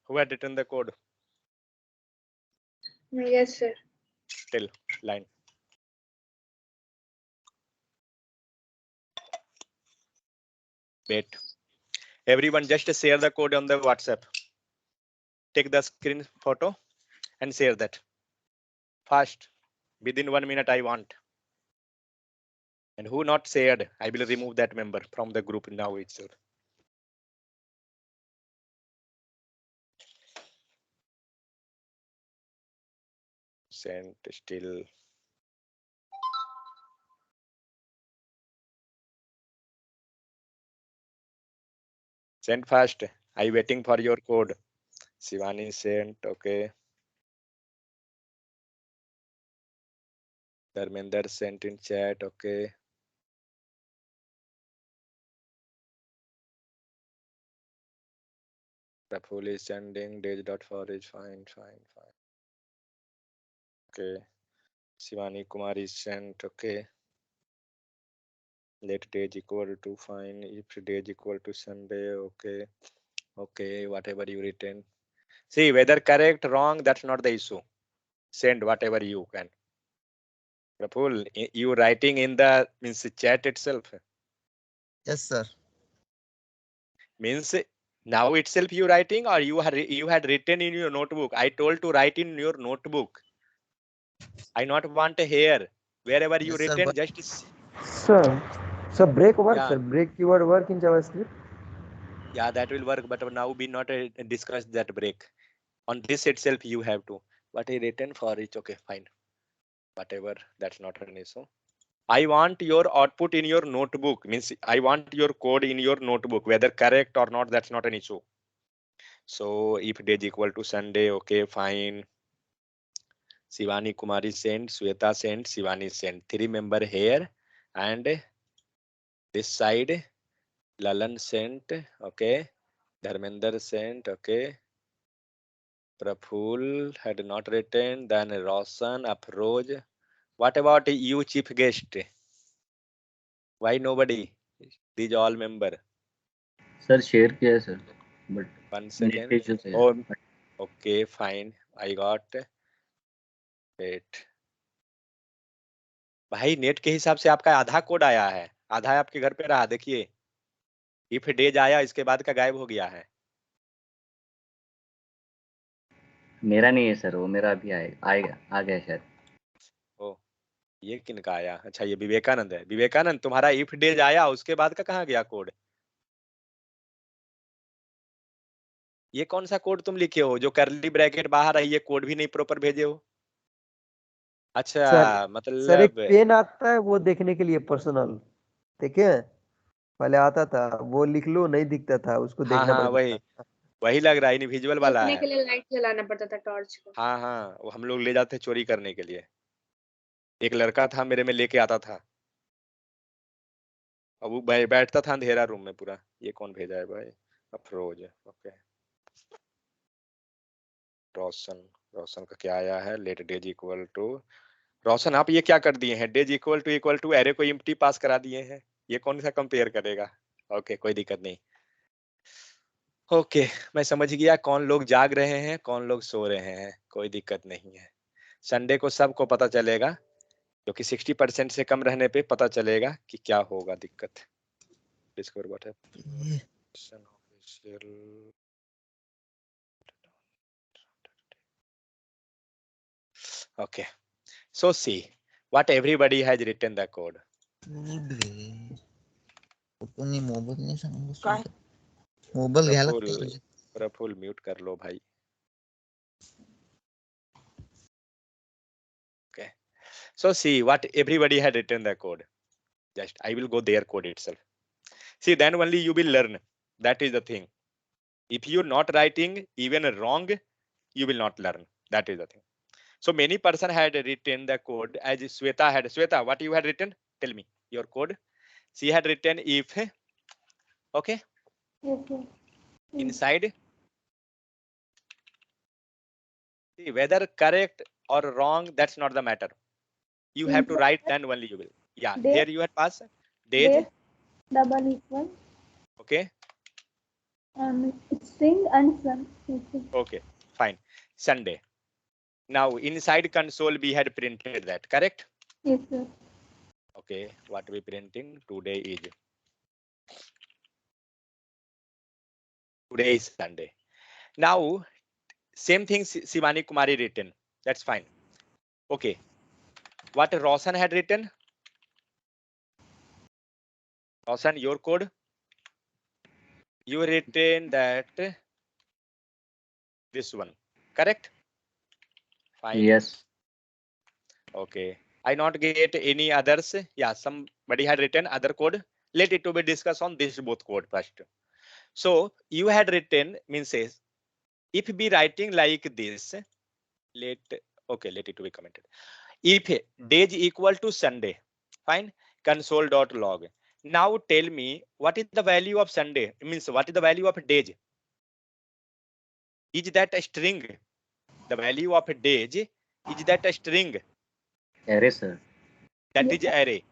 Who had written the code? yes, sir. Till line. Wait. Everyone just share the code on the WhatsApp. Take the screen photo and share that. Fast. Within 1 minute I want. And who not shared, I will remove that member from the group now itself. Sent still. Send fast. I waiting for your code. Shivani sent. Okay. Dharmender sent in chat. Okay. Praful is sending. Dej.for is fine. Okay. Shivani Kumar is sent. Okay. Let Dej equal to fine. If Dej equal to Sunday. Okay. Okay. Whatever you written. See whether correct, wrong. That's not the issue. Send whatever you can. Praful, you writing in the means chat itself. Yes, sir. Means now itself you writing or you had written in your notebook. I told to write in your notebook. I not want to hear wherever you Yes, sir. written But just So break work, yeah sir. Break keyword work in JavaScript. yeah that will work. But now we not discuss that break. On this itself you have to. What I written for each. Okay, fine. Whatever, that's not an issue. I want your output in your notebook, means I want your code in your notebook, whether correct or not, that's not an issue. So if day is equal to Sunday, okay, fine. Shivani Kumari sent, Sweta sent, Shivani sent. 3 member here, and this side Lalan sent, okay. Dharmender sent, okay. Praful had not written, then Roshan, Afroz. What about you, chief guest? Why nobody? These all member. Sir share किया है sir but 1 net second. पे issue से Oh, okay, fine. I got it. भाई net के हिसाब से आपका आधा कोड आया है, आधा आपके घर पे रहा, देखिए इफ डेज आया, इसके बाद का गायब हो गया है। मेरा नहीं है सर, वो मेरा अभी आएगा आ गया शायद। ओ ये किनका आया? अच्छा ये विवेकानंद है। विवेकानंद तुम्हारा इफ डेज आया, उसके बाद का कहाँ गया कोड? ये कौन सा कोड तुम लिखे हो जो करली ब्रैकेट बाहर है? ये कोड भी नहीं प्रॉपर भेजे हो। अच्छा सर मतलब एक पेन आता है वो देखने के लिए पर्सनल, देखिए पहले आता था वो लिख लो नहीं दिखता था, उसको हाँ देखना हाँ पड़ता वही था। वही लग रहा है, इनविजिबल वाला देखने है। के लिए लाइट जलाना पड़ता था टॉर्च को। हाँ हाँ वो हम लोग ले जाते चोरी करने के लिए। एक लड़का था मेरे में लेके आता था, अब वो बैठता था अंधेरा रूम में पूरा। ये कौन भेजा है भाई? अफरोज, ओके। रोशन, रोशन का क्या आया है? Let days equal to. Roshan आप ये क्या कर दिए हैं? डेज इक्वल टू एरे को एम्प्टी पास करा दिए हैं। ये कौन सा कंपेयर करेगा? ओके कोई दिक्कत नहीं। ओके मैं समझ गया कौन लोग जाग रहे हैं, कौन लोग सो रहे हैं, कोई दिक्कत नहीं है। संडे को सबको पता चलेगा, क्योंकि 60% से कम रहने पे पता चलेगा कि क्या होगा दिक्कत। डिस्कवर व्हाट है okay, so see what everybody has written the code. Mobile घ्यायला प्रफुल म्यूट कर लो भाई। okay, so see what everybody had written the code. Just I will go their code itself. See, then only you will learn. That is the thing. If you're not writing even wrong, you will not learn. That is the thing. So many person had written the code as Sweta had. Sweta, what you had written? Tell me your code. She had written if, okay, Yes, sir. inside. See, whether correct or wrong, that's not the matter. You have to write, then only you will. Yeah, Date. here you had passed. Date. Double equal. Okay. String and sun. Okay, fine. Sunday. Now inside console we had printed that, correct? Yes, sir. Okay, what we printing today is Sunday. Now same thing Shivani Kumari written. That's fine. Okay. What Roshan had written? Roshan, your code. You written that this one, correct? Fine. Yes. Okay. I not get any others. Yeah, somebody had written other code. Let it to be discussed on this both code first. So you had written means says if be writing like this, let it to be commented. If days equal to Sunday, fine, console.log. Now tell me what is the value of Sunday? It means what is the value of days? Is that a string? The value of days, is that a string? Array sir. That is array.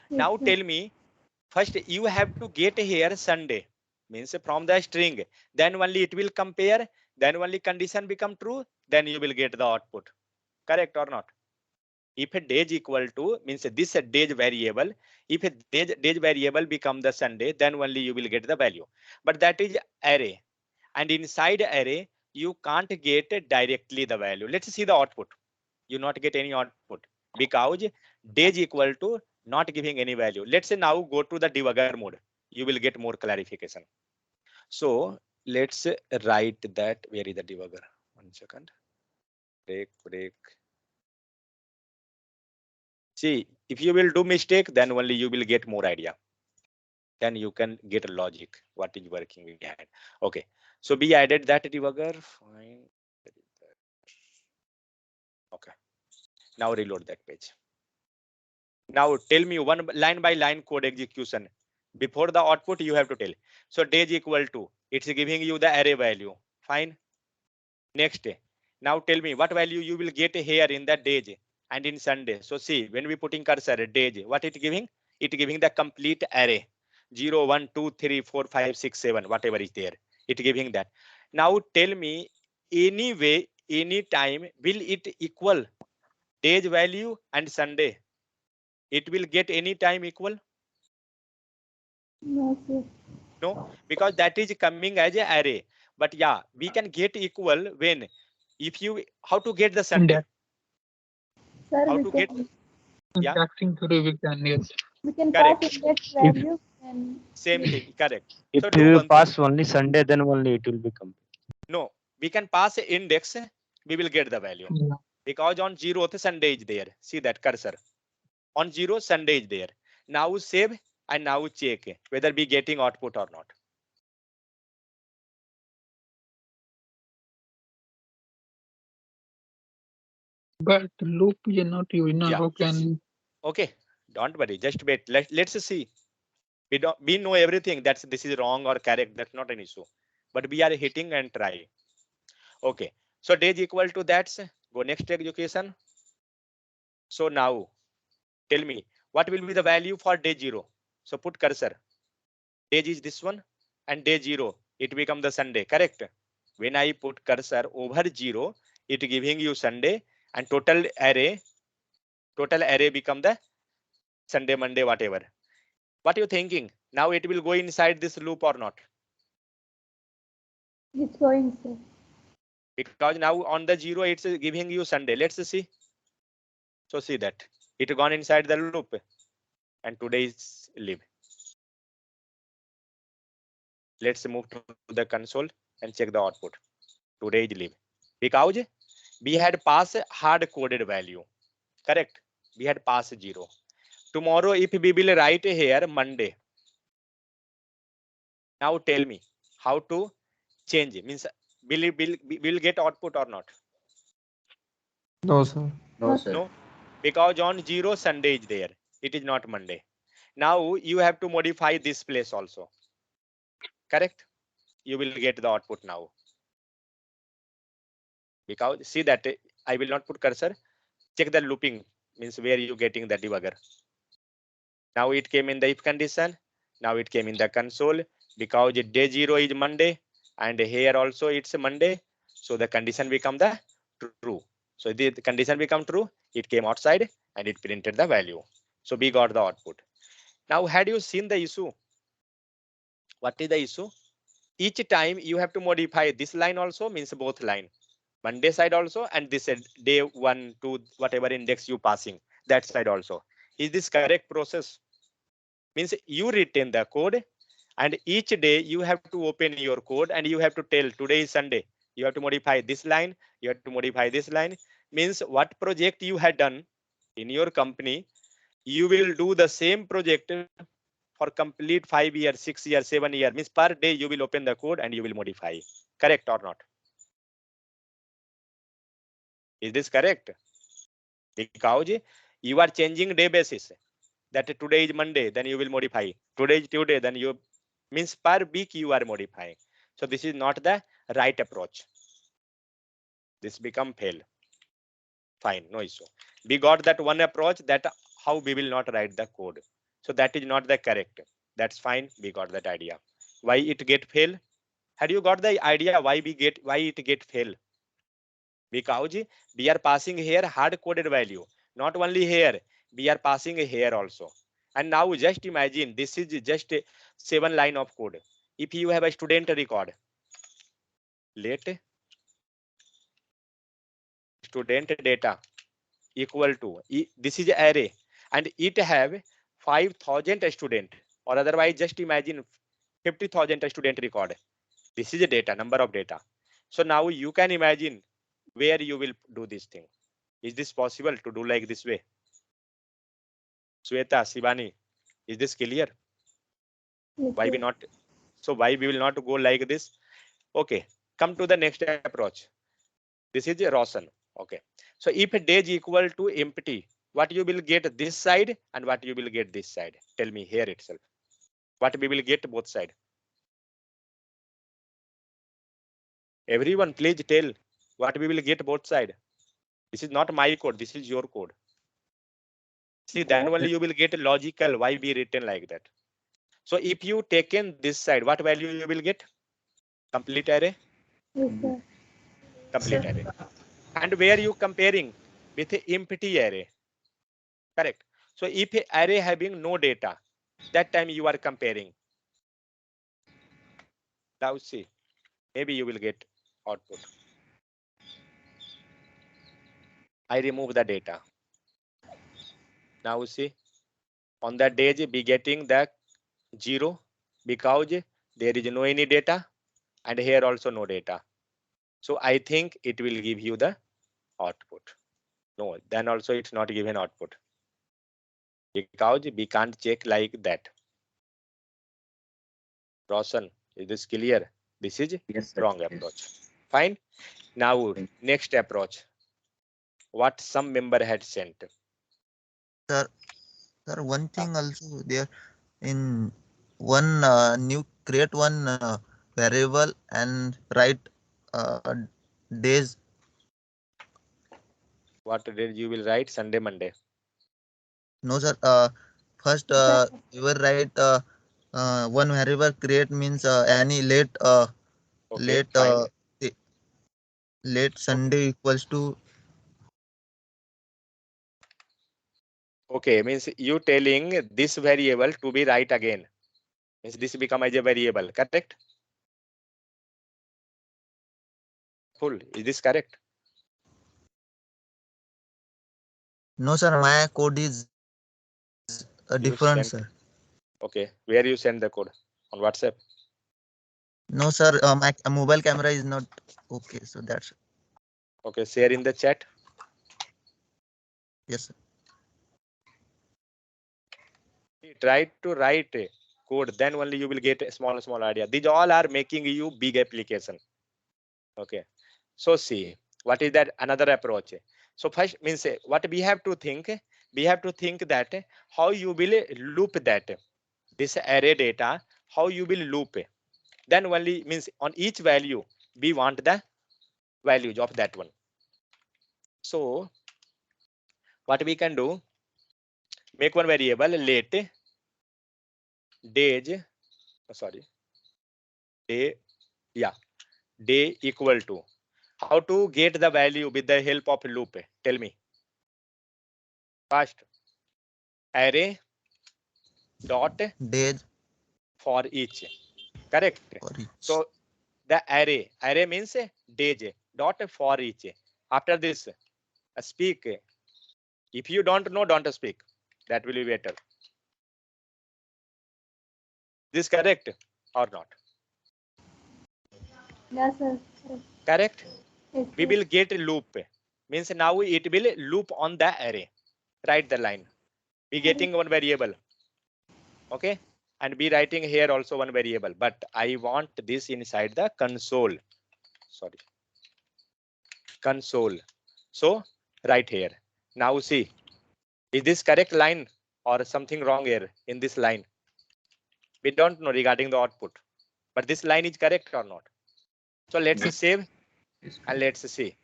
Now sir. tell me, first you have to get here Sunday, means from the string, then only it will compare, then only condition become true, then you will get the output. Correct or not? If a days equal to means this days variable, if a days variable become the Sunday, then only you will get the value. But that is array, and inside array you can't get directly the value. Let's see the output. You not get any output because days equal to not giving any value. Let's say now go to the debugger mode. You will get more clarification. So let's write that. Where is the debugger? 1 second. Break. See, if you will do mistake, then only you will get more idea. Then you can get a logic what is working behind. Okay, so we added that debugger. Fine. Okay, now reload that page. Now tell me one line by line code execution. Before the output, you have to tell. So days equal to, it's giving you the array value. Fine. Next, now tell me what value you will get here in the days and in Sunday. So see, when we putting cursor days, what it giving? It giving the complete array 0, 1, 2, 3, 4, 5, 6, 7, whatever is there. It giving that. Now tell me any way, any time, will it equal days value and Sunday? It will get any time equal? No, sir. No, because that is coming as an array. But yeah, we can get equal when if you how to get the Sunday? Sir, How we to get? can Yeah, Indexing through we can, yes. correct. pass index value and Same thing, correct. If So we do will one thing. pass only Sunday, then only it will become. No, we can pass a index, we will get the value. Yeah. Because on 0th Sunday is there. See that cursor. On 0 Sunday is there. Now save and now check whether we getting output or not. But loop is not used. Yeah. How can Okay, don't worry, just wait. Let's see. We know everything that's this is wrong or correct. That's not an issue. But we are hitting and try. Okay. So days equal to that. Go next education. So now tell me what will be the value for day 0. So put cursor. Days is this one and day 0. It become the Sunday, correct? When I put cursor over 0, it giving you Sunday and total array become the Sunday, Monday, whatever. What are you thinking? Now it will go inside this loop or not? it's going, sir. Because now on the 0, it's giving you Sunday. Let's see. So see that it gone inside the loop and today is live. Let's move to the console and check the output. Today is live. Because we had passed hard coded value, correct? We had passed 0. Tomorrow, if we will write here Monday. Now tell me how to change. Means will get output or not? No, sir. No, sir. No, because on 0 Sunday is there. It is not Monday. Now you have to modify this place also. Correct? You will get the output now. Because see that I will not put cursor. Check the looping, means where you getting the debugger. Now it came in the if condition. Now it came in the console because day 0 is Monday and here also it's Monday. So the condition become the true. So the condition become true. It came outside and it printed the value. So we got the output. Now, had you seen the issue? What is the issue? Each time you have to modify this line also, means both line. Monday side also and this side, day 1, 2, whatever index you passing, that side also. Is this correct process? Means you retain the code and each day you have to open your code and you have to tell today is Sunday. You have to modify this line. You have to modify this line. Means what project you had done in your company, you will do the same project for complete 5 years, 6 years, 7 years. Means per day you will open the code and you will modify. Correct or not? Is this correct? Because you are changing day basis. That today is Monday, then you will modify. Today is Tuesday, then you means per week you are modifying. So this is not the right approach. This become fail. Fine, no issue. We got that one approach that how we will not write the code. So that is not the correct. That's fine. We got that idea. Why it get fail? Had you got the idea why it get fail? Because we are passing here hard coded value. Not only here, we are passing here also. And now just imagine this is just 7 line of code. If you have a student record, let student data equal to this is array and it have 5,000 student or otherwise just imagine 50,000 student record. This is a data, number of data. So now you can imagine where you will do this thing. Is this possible to do like this way? Sweta, Shivani, is this clear? Yes, Why we sir. not? So why we will not go like this? Okay, come to the next approach. This is a Roshan. Okay, so if day is equal to empty, what you will get this side and what you will get this side? Tell me here itself. What we will get both side? Everyone, please tell what we will get both side. This is not my code. This is your code. See, then only you will get logical. Why be written like that? So if you taken this side, what value you will get? Complete array. Yes, sir. Complete array. And where you comparing with a empty array? Correct. So if a array having no data, that time you are comparing. Now see, maybe you will get output. I remove the data. Now see, on that day be getting the 0 because there is no any data and here also no data. So I think it will give you the output. No, then also it's not given output because we can't check like that. Roshan, is this clear? This is Yes, sir. wrong Yes. approach. Fine. Now next approach. What some member had sent. Sir, one thing also there in one new create one variable and write days. What did you will write? Sunday, Monday. No, sir. First, Sir, you will write one variable create means any Okay, late fine. i- late Sunday equals to Okay, means you telling this variable to be right again. Means this become as a variable, correct? Full. Is this correct? no, sir. My code is You different, sent. sir. Okay, where you send the code? On WhatsApp. No, sir. My mobile camera is not okay, so that's Okay, share in the chat. yes, sir. Try to write a code, then only you will get a small idea. These all are making you big application. Okay, so see what is that another approach. So first means what we have to think. We have to think that how you will loop that this array data. How you will loop. Then only means on each value we want the values of that one. So what we can do, make one variable late days, sorry, day, yeah, day equal to. How to get the value with the help of loop? Tell me. First, array dot Days for each. Correct. for each. So the array means days dot for each. After this, speak. If you don't know, don't speak. That will be better. This correct or not? yes, sir. Correct. Yes, We sir. will get a loop. Means now it will loop on the array. Write the line. Be getting one variable. Okay. And be writing here also one variable. But I want this inside the console. Sorry. Console. So right here. Now see. Is this correct line or something wrong here in this line? We don't know regarding the output. But this line is correct or not? So let's Yes. save Yes. and let's see.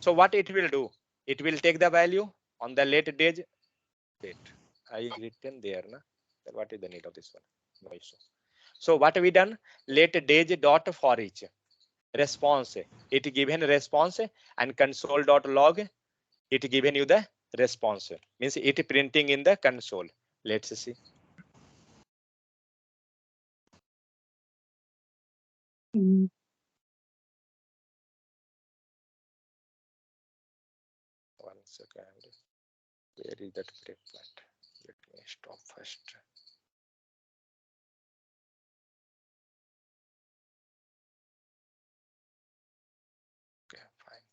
So what it will do? It will take the value on the late date. I written there, na? Then what is the need of this one? No issue. So what we done? Late days dot for each response. It given response and console dot log. It given you the response. Means it printing in the console. Let's see. Mm. One second. Where is that breakpoint? Let me stop first. Okay, fine.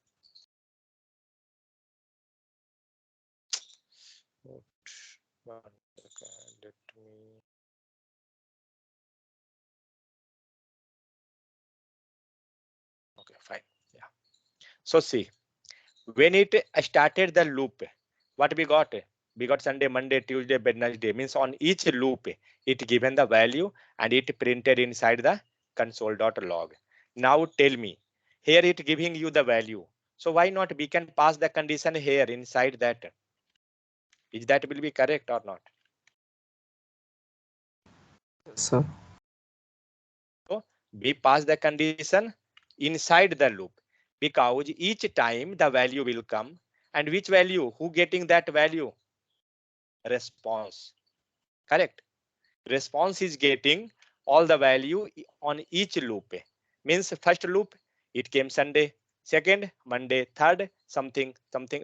Good. 1 second, let me. Okay, fine. Yeah. So see, when it started the loop, what we got? We got Sunday, Monday, Tuesday, Wednesday. Means on each loop, it given the value and it printed inside the console.log. Now tell me, here it giving you the value. So why not we can pass the condition here inside that? Is that will be correct or not? sir. So we pass the condition inside the loop because each time the value will come, and which value? Who getting that value? Response. Correct. Response is getting all the value on each loop. Means first loop it came Sunday, second Monday, third something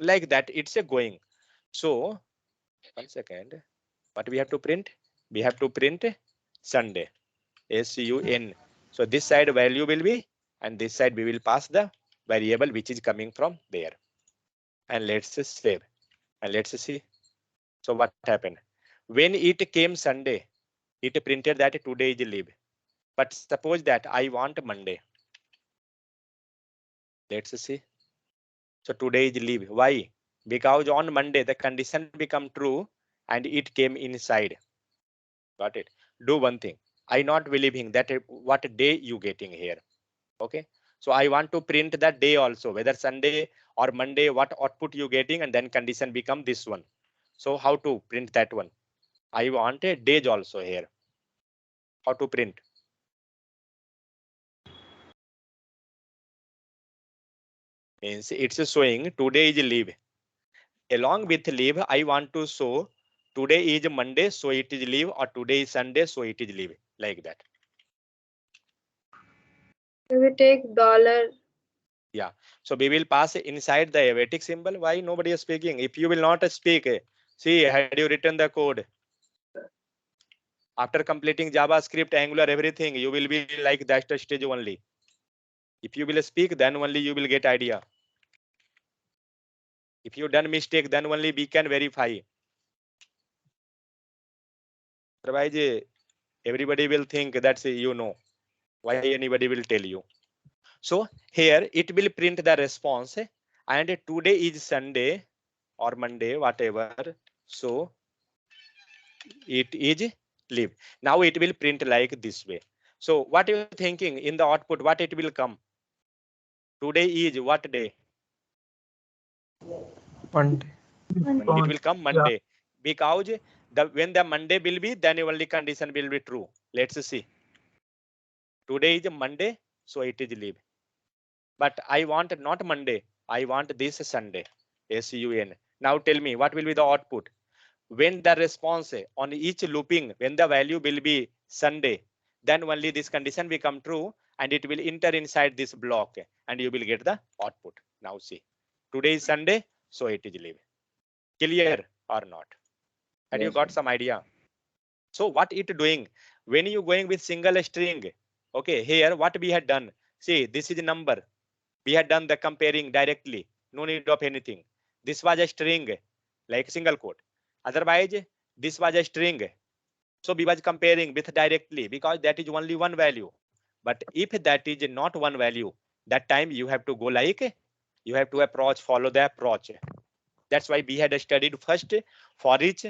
like that. It's a going. So 1 second. What we have to print? We have to print Sunday. SUN. So this side value will be, and this side we will pass the variable which is coming from there. And let's save. And let's see. So what happened? When it came Sunday, it printed that today is leave. But suppose that I want Monday. Let's see. So today is leave. Why? Because on Monday the condition become true and it came inside. Got it? Do one thing. I not believing that what day you getting here. Okay. So I want to print that day also, whether Sunday or Monday, what output you getting, and then condition become this one. So how to print that one? I want a days also here. How to print? Means it's showing today is leave. Along with leave, I want to show today is Monday, so it is leave, or today is Sunday, so it is leave, like that. We take dollar. Yeah. So we will pass inside the erratic symbol. Why nobody is speaking? If you will not speak, see, had you written the code? After completing JavaScript, Angular, everything, you will be like that stage only. If you will speak, then only you will get idea. If you done mistake, then only we can verify. Otherwise, everybody will think that's you know. Why anybody will tell you? So here it will print the response, and today is Sunday or Monday, whatever. So it is leave. Now it will print like this way. So what are you thinking in the output? What it will come? Today is what day? Monday. It will come Monday, because when the Monday will be, then only condition will be true. Let's see. Today is Monday, so it is leave. But I want not Monday. I want this Sunday. SUN. Now tell me what will be the output? When the response on each looping, when the value will be Sunday, then only this condition will come true and it will enter inside this block and you will get the output. Now see, today is Sunday, so it is leave. Clear or not? Had you got some idea? So what it doing? When you going with single string, okay, here what we had done, see, this is a number. We had done the comparing directly, no need of anything. This was a string, like single quote. Otherwise, this was a string. So we was comparing with directly because that is only one value. But if that is not one value, that time you have to go like, you have to approach, follow the approach. That's why we had studied first for each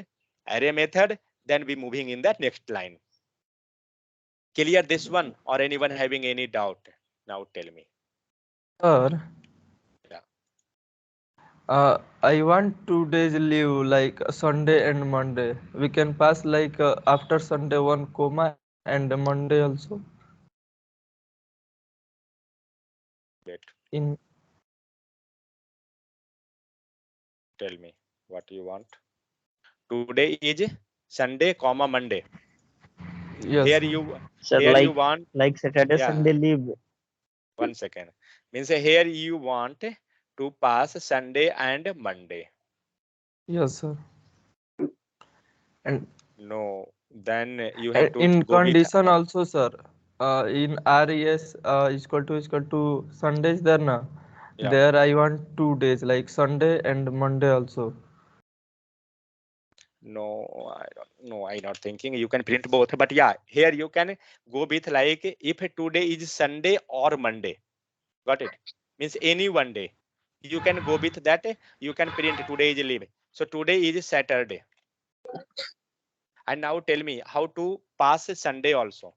array method, then we moving in that next line. Clear this one or anyone having any doubt? Now tell me. Sir, Yeah. I want 2 days leave like Sunday and Monday. We can pass like after Sunday one comma and Monday also. Wait. In Tell me what you want. Today is Sunday, comma Monday. yes. Here you Sir, here you want, like Saturday, yeah. Sunday leave. 1 second. Means here you want to pass Sunday and Monday. Yes, sir. And No, then you have to in go with, condition also, sir. In RES equal to Sundays there na. yeah. There I want 2 days like Sunday and Monday also. No, I don't know. I'm not thinking you can print both, but yeah, here you can go with like if today is Sunday or Monday. Got it? Means any one day. You can go with that. You can print today is leave. So today is Saturday. And now tell me how to pass Sunday also.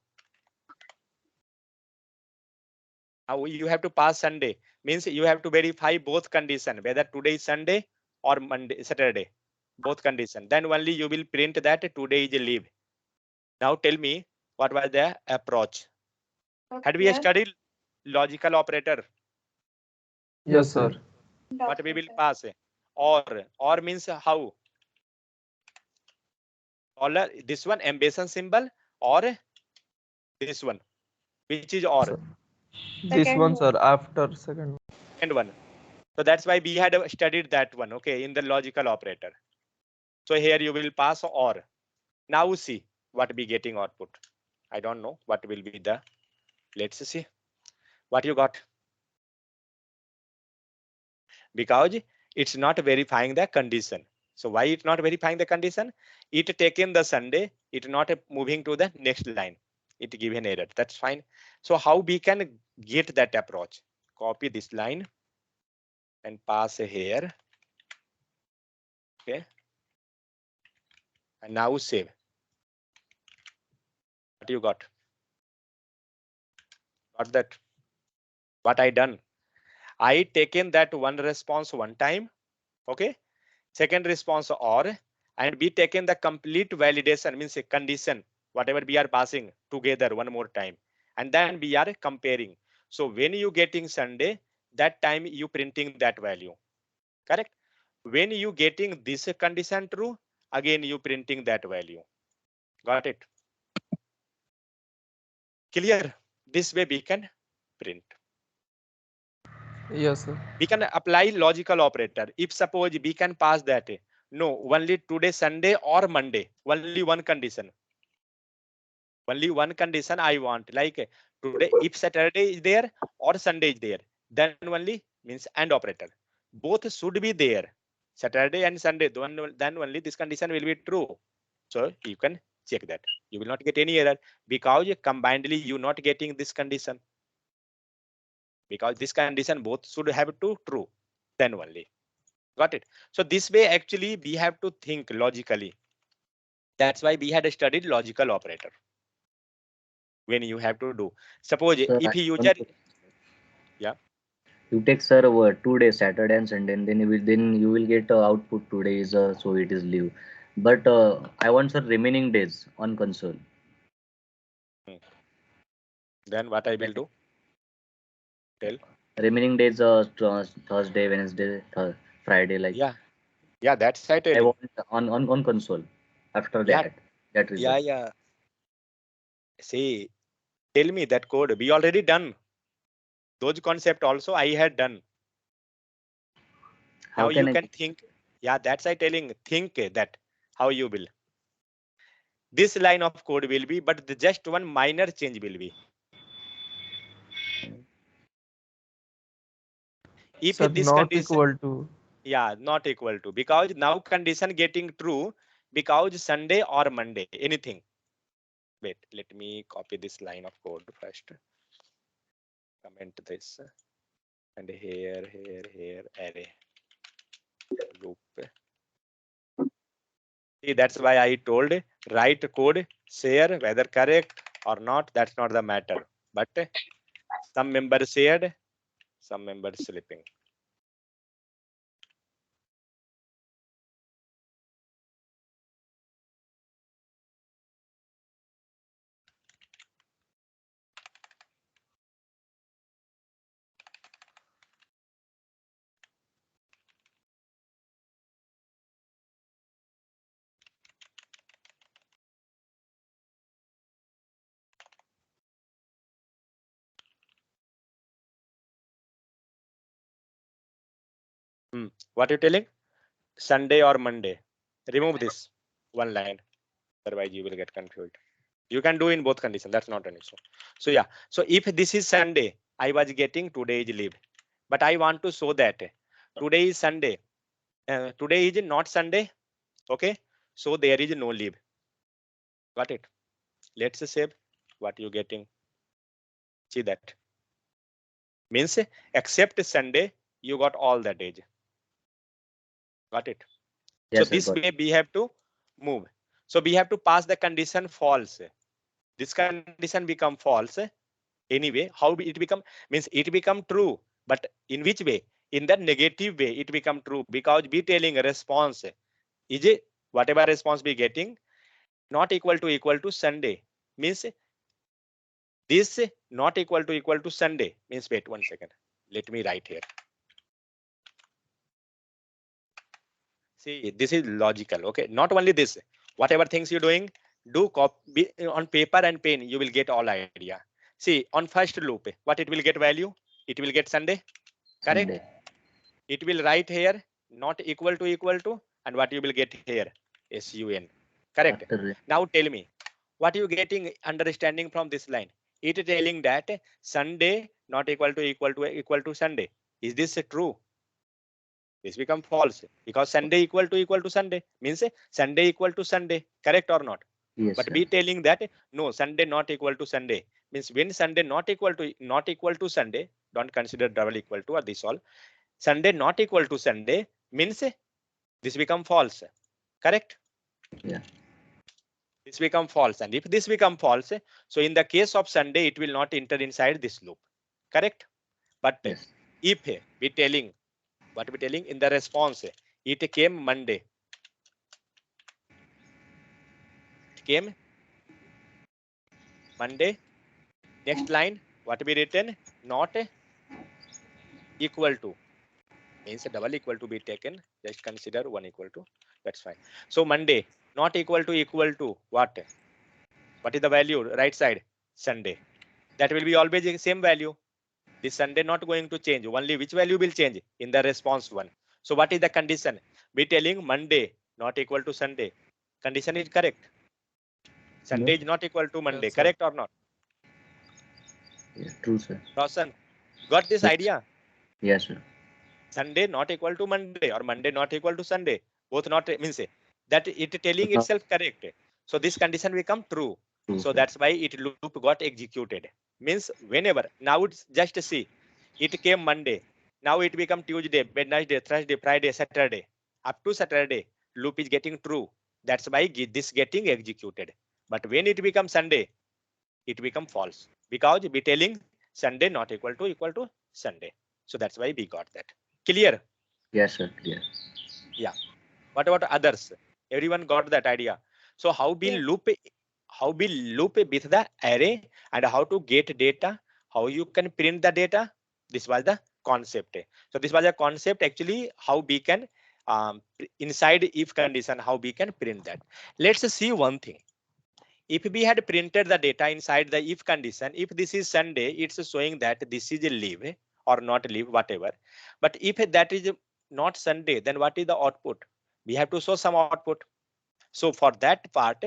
Now you have to pass Sunday. Means you have to verify both condition, whether today is Sunday or Monday, Saturday. Both condition. Then only you will print that today is leave. Now tell me what was the approach? Had we Yes. studied logical operator? Yes, sir. What we will pass? Or means how? Dollar, this one ambition symbol or this one? Which is or? Sir. This Second one, one. sir. After second. And one. So that's why we had studied that one, okay, in the logical operator. So here you will pass or. Now see what we getting output. I don't know what will be the. Let's see what you got. Because it's not verifying the condition. So why it's not verifying the condition? It taken the Sunday, it not moving to the next line. It give an error. That's fine. So how we can get that approach? Copy this line and pass here. Okay. And now save. What you got? Got that? What I done? I taken that one response one time. Okay. Second response or, and we taken the complete validation, means a condition, whatever we are passing together one more time, and then we are comparing. So when you getting Sunday, that time you printing that value, correct? When you getting this condition true, again you printing that value. Got it? Clear? This way we can print. Yes, sir. We can apply logical operator. If suppose we can pass that, no, only today Sunday or Monday, only one condition. Only one condition I want, like today, if Saturday is there or Sunday is there, then only means and operator. Both should be there. Saturday and Sunday, then only this condition will be true. So you can check that. You will not get any error because combinedly you not getting this condition. Because this condition both should have to true, then only. Got it? So this way actually we have to think logically. That's why we had studied logical operator. When you have to do, suppose Sir, if I you want user, to- yeah, You take, sir, 2 days, Saturday and Sunday, and then you will get output today is so it is leave. But I want, sir, remaining days on console. then what I will do? Tell. Remaining days, Thursday, Wednesday, Friday, like Yeah, yeah, that's I I telling. want on console. After Yeah, that result. yeah. See, tell me that code. We already done those concept also. I had done. How Now can you I? can think. Yeah, that's I telling. Think that how you will. This line of code will be, but the just one minor change will be. If Sir, this not condition, equal to. yeah, not equal to, because now condition getting true because Sunday or Monday, anything. Wait, let me copy this line of code first. Comment this and here, array loop. See, that's why I told write code, share whether correct or not. That's not the matter. But some members shared, some members sleeping. What are you telling? Sunday or Monday? Remove this one line. Otherwise, you will get confused. You can do in both conditions. That's not an issue. So yeah. So if this is Sunday, I was getting today is leave, but I want to show that today is Sunday. Today is not Sunday. Okay. So there is no leave. Got it? Let's save what you getting. See that. Means except Sunday, you got all the days. Got it? Yes, so sir, this got way we have to move. So we have to pass the condition false. This condition become false. Anyway, how it become means it become true, but in which way? In the negative way it become true, because we telling a response is it whatever response we getting not equal to Sunday, means this not equal to Sunday means, wait 1 second, let me write here. See, this is logical. Okay, not only this, whatever things you're doing, do copy on paper and pen, you will get all idea. See, on first loop, what it will get value? It will get Sunday, correct? Sunday. It will write here not equal to, and what you will get here SUN, correct? After Now tell me, what you getting understanding from this line? It telling that Sunday not equal to Sunday. Is this true? This become false, because Sunday equal to Sunday means Sunday equal to Sunday, correct or not? yes, But sir. we telling that no, Sunday not equal to Sunday means when Sunday not equal to Sunday, don't consider double equal to or this all. Sunday not equal to Sunday means this become false, correct? Yeah. This become false, and if this become false, so in the case of Sunday it will not enter inside this loop, correct? But Yes. if we telling what we telling in the response, it came Monday. It came Monday. Next line, what we written? Not equal to means a double equal to be taken. Just consider one equal to. That's fine. So Monday not equal to what? What is the value? Right side Sunday. That will be always the same value. This Sunday not going to change. Only which value will change in the response one. So what is the condition? We telling Monday not equal to Sunday. Condition is correct. Sunday is not equal to Monday. Yes, sir. Correct or not? Yeah, true, sir. Roshan, got this Yes. idea? Yes, sir. Sunday not equal to Monday or Monday not equal to Sunday. Both not means that it telling itself correct. So this condition become true. True, So sir. that's why it loop got executed. Means whenever now it's just see, it came Monday. Now it become Tuesday, Wednesday, Thursday, Friday, Saturday. Up to Saturday, loop is getting true. That's why this getting executed. But when it becomes Sunday, it become false, because we telling Sunday not equal to Sunday. So that's why we got that. Clear? Yes, sir. Clear. Yeah. What about others? Everyone got that idea. So how we Yes. loop with the array, and how to get data, how you can print the data. This was the concept. So this was a concept actually how we can inside if condition, how we can print that. Let's see one thing. If we had printed the data inside the if condition, if this is Sunday, it's showing that this is a leave or not leave, whatever. But if that is not Sunday, then what is the output? We have to show some output. So for that part,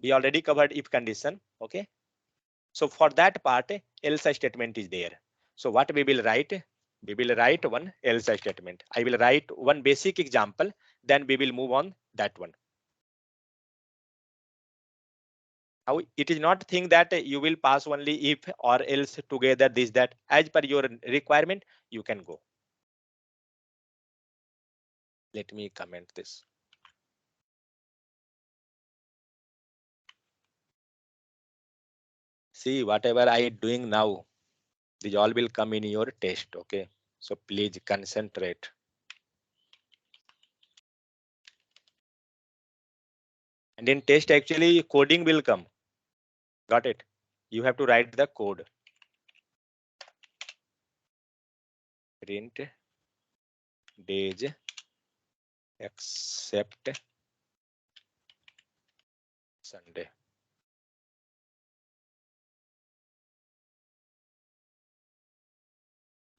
we already covered if condition. Okay. So for that part, else statement is there. So what we will write? We will write one else statement. I will write one basic example, then we will move on that one. Now it is not thing that you will pass only if or else together this that, as per your requirement you can go. Let me comment this. See, whatever I doing now, these all will come in your test. Okay, so please concentrate. And in test actually coding will come. Got it? You have to write the code. Print days except Sunday.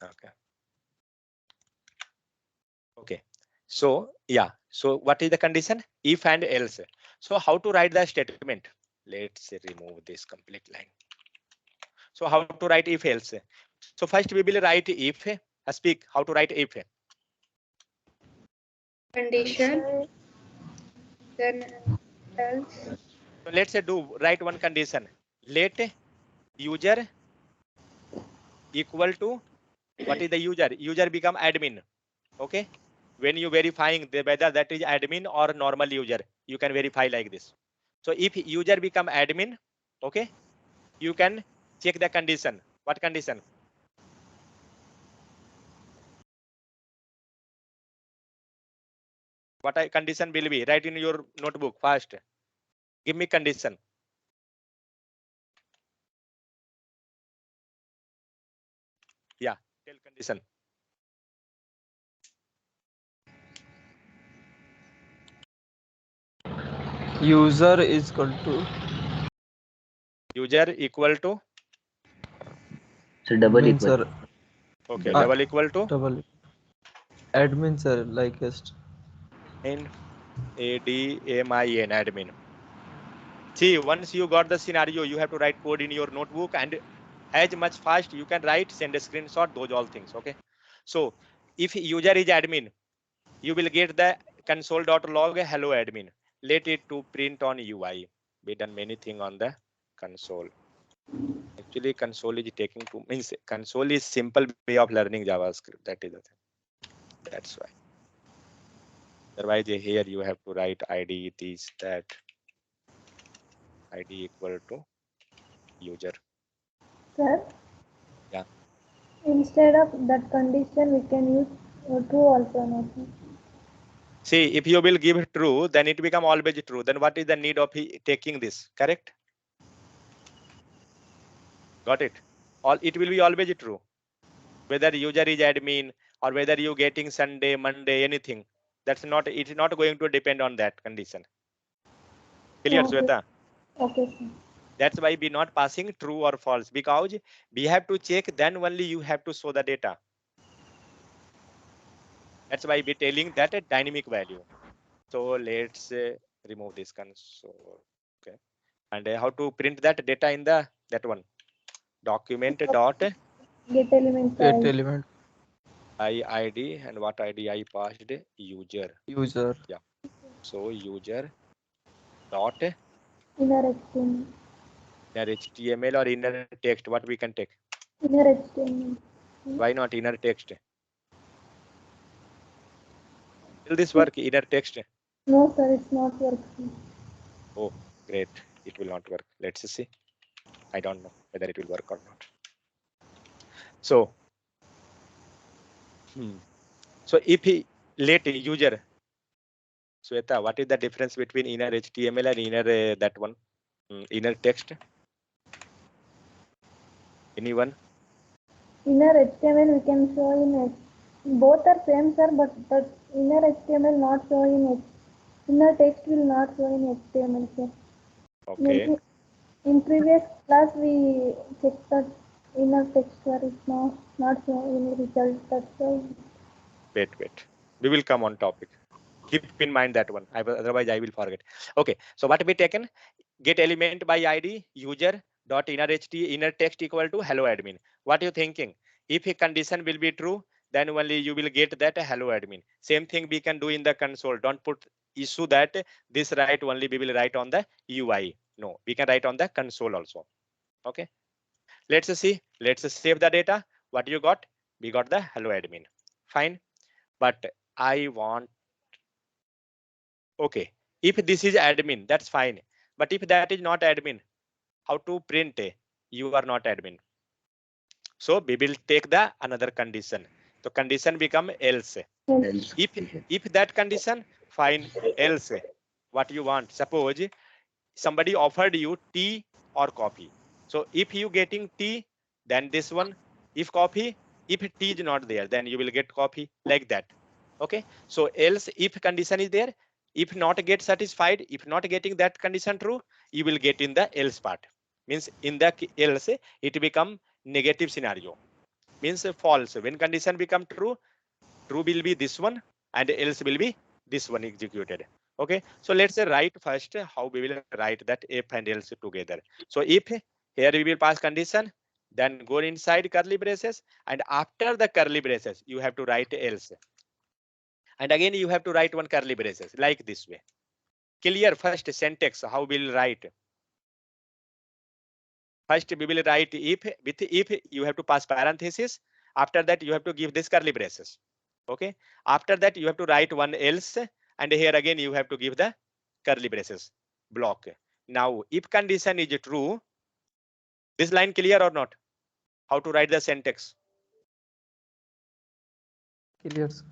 Okay. Okay. So yeah. So what is the condition? If and else. So how to write the statement? Let's remove this complete line. So how to write if else? So first we will write if. Speak how to write if. Condition Then else. So let's say do write one condition. Let user equal to what is the user? User become admin. Okay. When you verifying whether that is admin or normal user, you can verify like this. So if user become admin, okay, you can check the condition. What condition? What condition will be? Write in your notebook fast. Give me condition. Yeah, tell condition. User is equal to User equal to, So double admin, equal. sir. okay, Uh, double equal to Double admin, sir, like in admin, admin. See, once you got the scenario, you have to write code in your notebook, and as much fast you can write, send a screenshot, those all things. Okay. So if user is admin, you will get the console.log hello admin. Let it to print on UI. We done many things on the console. Actually, console is taking to means console is simple way of learning JavaScript. That is the thing. That's why. Otherwise, here you have to write ID this that ID equal to user. Sir, Yeah. instead of that condition, we can use true also. No, sir. See, if you will give true, then it become always true. Then what is the need of taking this? Correct? Got it? All it will be always true. Whether user is admin or whether you getting Sunday, Monday, anything. That's not, it's not going to depend on that condition. Clear, Okay. Sweta? Okay, sir. That's why we not passing true or false, because we have to check, then only you have to show the data. That's why we telling that a dynamic value. So let's remove this console. Okay. And how to print that data in the that one document dot Get element get size. element ID, and what ID I passed? User. user. Yeah. So user dot Inner HTML. inner HTML or inner text. What we can take? Inner HTML. Why not inner text? Will this work? Inner text. No, sir, it's not working. Oh, great. It will not work. Let's see. I don't know whether it will work or not. So, so if he let user, Sweta, what is the difference between inner HTML and inner that one, inner text? Anyone? Inner HTML we can show in H. Both are same, sir, but the inner HTML not show in H. Inner text will not show in HTML, sir. Okay. In previous class we checked that inner text, sir, is not showing any result. That's why. Wait. We will come on topic. Keep in mind that one. Otherwise, I will forget. Okay. So what we taken? Get element by ID user dot inner text equal to hello admin. What you thinking? If a condition will be true, then only you will get that hello admin. Same thing we can do in the console. Don't put issue that this write only we will write on the UI. No, we can write on the console also. Okay. Let's see. Let's save the data. What you got? We got the hello admin. Fine. But I want, okay, if this is admin, that's fine. But if that is not admin, how to print you are not admin? So we will take the another condition. So condition become else. Else. If that condition, fine, else. What you want? Suppose somebody offered you tea or coffee. So if you getting tea, then this one. If coffee, if tea is not there, then you will get coffee, like that. Okay. So else, if condition is there, if not get satisfied, if not getting that condition true, you will get in the else part. Means in the else, it become negative scenario. Means false. When condition become true, true will be this one and else will be this one executed. Okay. So let's say write first how we will write that if and else together. So if here we will pass condition, then go inside curly braces, and after the curly braces you have to write else, and again you have to write one curly braces like this way. Clear? First syntax, how we'll write? First we will write if. With if you have to pass parenthesis. After that you have to give this curly braces. Okay. After that you have to write one else, and here again you have to give the curly braces block. Now if condition is true, this line clear or not? How to write the syntax? Clear, sir.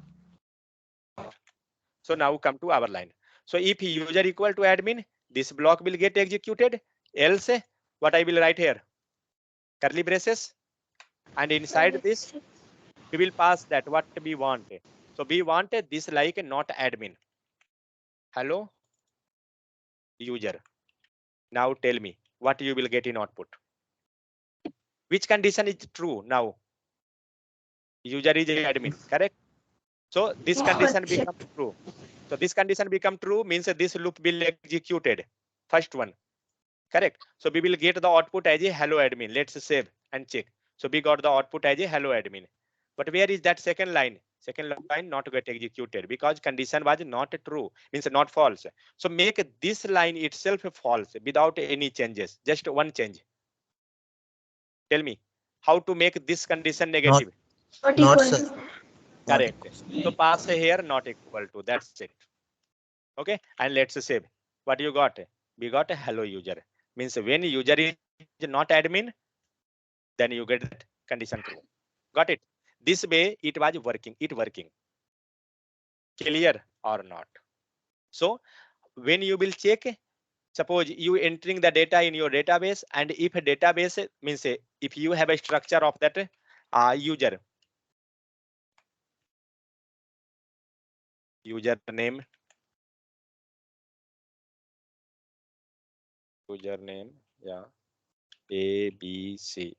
So now come to our line. So if user equal to admin, this block will get executed. Else, what I will write here? Curly braces. And inside this, we will pass that what we want. So we want this like not admin. Hello, user. Now tell me what you will get in output. Which condition is true now? User is admin, correct? So this condition become true. So this condition become true means this loop will executed. First one, correct? So we will get the output as a hello admin. Let's save and check. So we got the output as a hello admin. But where is that second line? Second line not get executed because condition was not true, means not false. So make this line itself false without any changes, just one change. Tell me how to make this condition negative. Not sir. Not Correct. So pass here not equal to, that's it. Okay, and let's save. What you got? We got a hello user. Means when user is not admin, then you get that condition true. Got it? This way it was working. It working. Clear or not? So when you will check, suppose you entering the data in your database, and if a database means if you have a structure of that user name, yeah, A B C.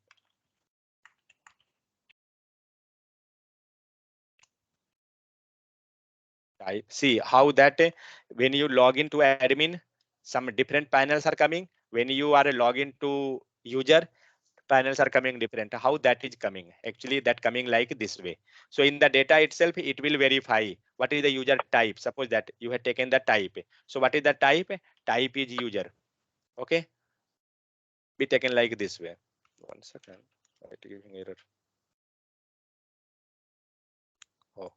I see how that when you log into admin, some different panels are coming. When you are login to user, panels are coming different. How that is coming? Actually, that coming like this way. So in the data itself, it will verify what is the user type. Suppose that you have taken the type. So what is the type? Type is user. Okay. Be taken like this way. 1 second. It giving error. Oh,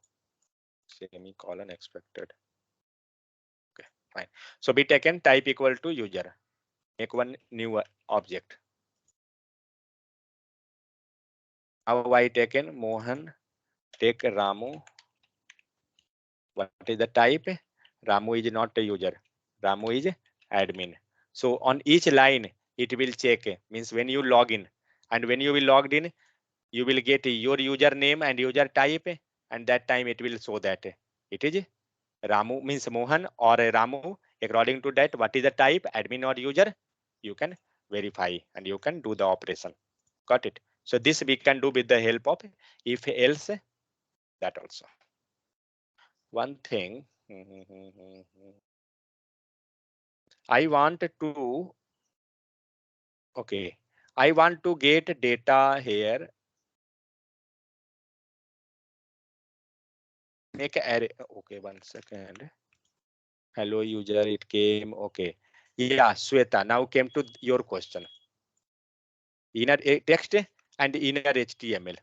semicolon expected. Okay, fine. So be taken type equal to user. Make one new object. Now I taken Mohan, take Ramu. What is the type? Ramu is not a user. Ramu is admin. So on each line, it will check, means when you log in, and when you will logged in, you will get your username and user type, and that time it will show that it is Ramu, means Mohan or Ramu. According to that, what is the type, admin or user, you can verify and you can do the operation. Got it? So this we can do with the help of if else, that also. One thing, I want to, okay, I want to get data here. Make array. Okay, 1 second. Hello user, it came. Okay. Yeah, Sweta, now came to your question. Inner text and inner HTML.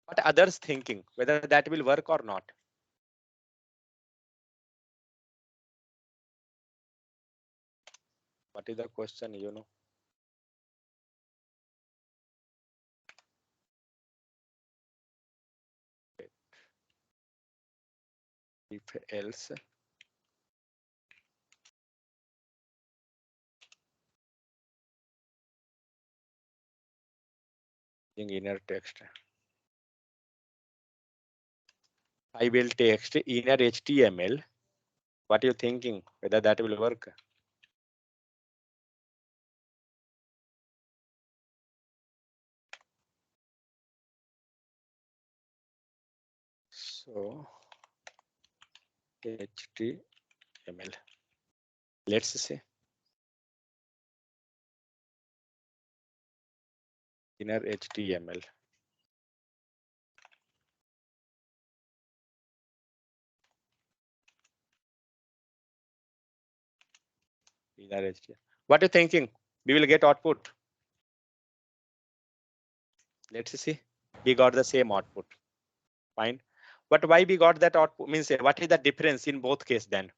What others thinking, whether that will work or not? What is the question, you know? If else. Inner text. I will text inner HTML. What are you thinking, whether that will work? So HTML. Let's say inner HTML. Inner HTML. What are you thinking? We will get output. Let's see. We got the same output. Fine. But why we got that output means what is the difference in both case then?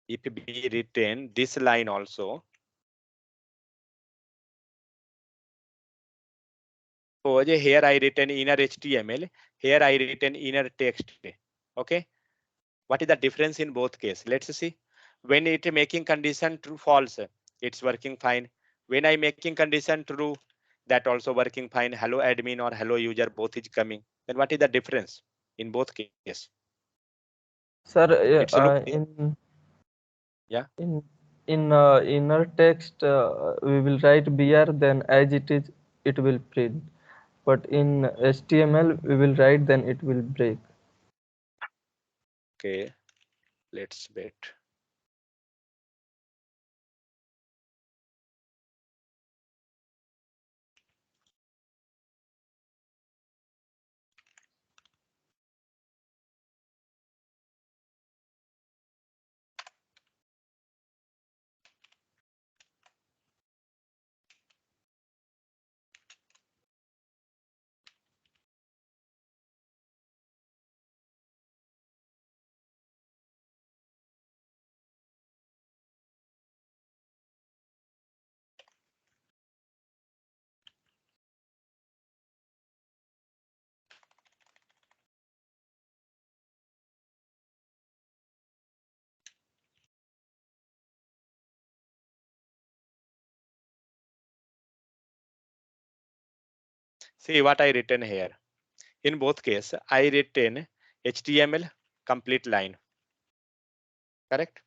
If we retain this line also. So here I written inner HTML, here I written inner text. Okay. What is the difference in both case? Let's see. When it making condition true false, it's working fine. When I making condition true, that also working fine. Hello admin or hello user, both is coming. Then what is the difference in both case? Sir, It's look yeah. in inner text we will write br, then as it is it will print. But in HTML we will write, then it will break. Okay, let's wait. See what I written here. In both case, I written HTML complete line. Correct?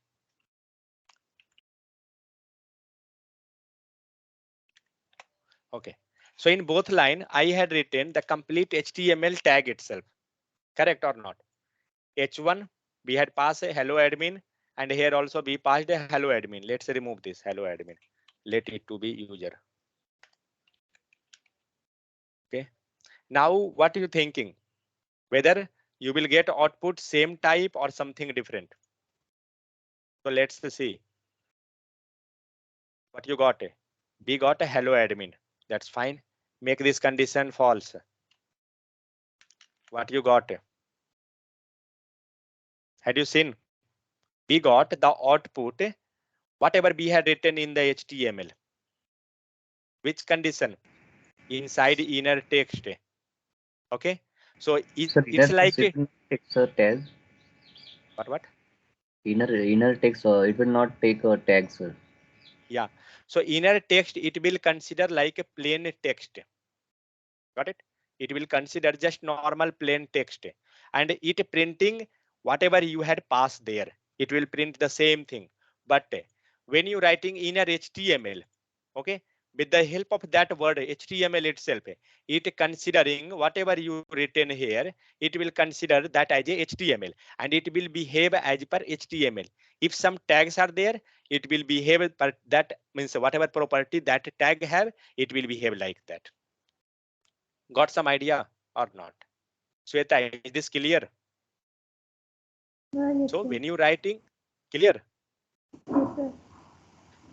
Okay. So in both line, I had written the complete HTML tag itself. Correct or not? H1, we had passed a hello admin, and here also we passed a hello admin. Let's remove this hello admin. Let it to be user. Okay. Now what are you thinking? Whether you will get output same type or something different. So let's see what you got. We got a hello admin. That's fine. Make this condition false. What you got? Had you seen? We got the output, whatever we had written in the HTML. Which condition? Inside inner text. Okay. So Sir, it's like it will take a tag. what? Inner text, it will not take a tag, sir. Yeah. So inner text, it will consider like a plain text. Got it? It will consider just normal plain text, and it printing whatever you had passed there. It will print the same thing. But when you writing inner HTML, okay, with the help of that word HTML itself, it considering whatever you written here, it will consider that as a HTML, and it will behave as per HTML. If some tags are there, it will behave per that means whatever property that tag have, it will behave like that. Got some idea or not? Sweta, is this clear? Yes, So sir. when you writing, clear? Yes, sir.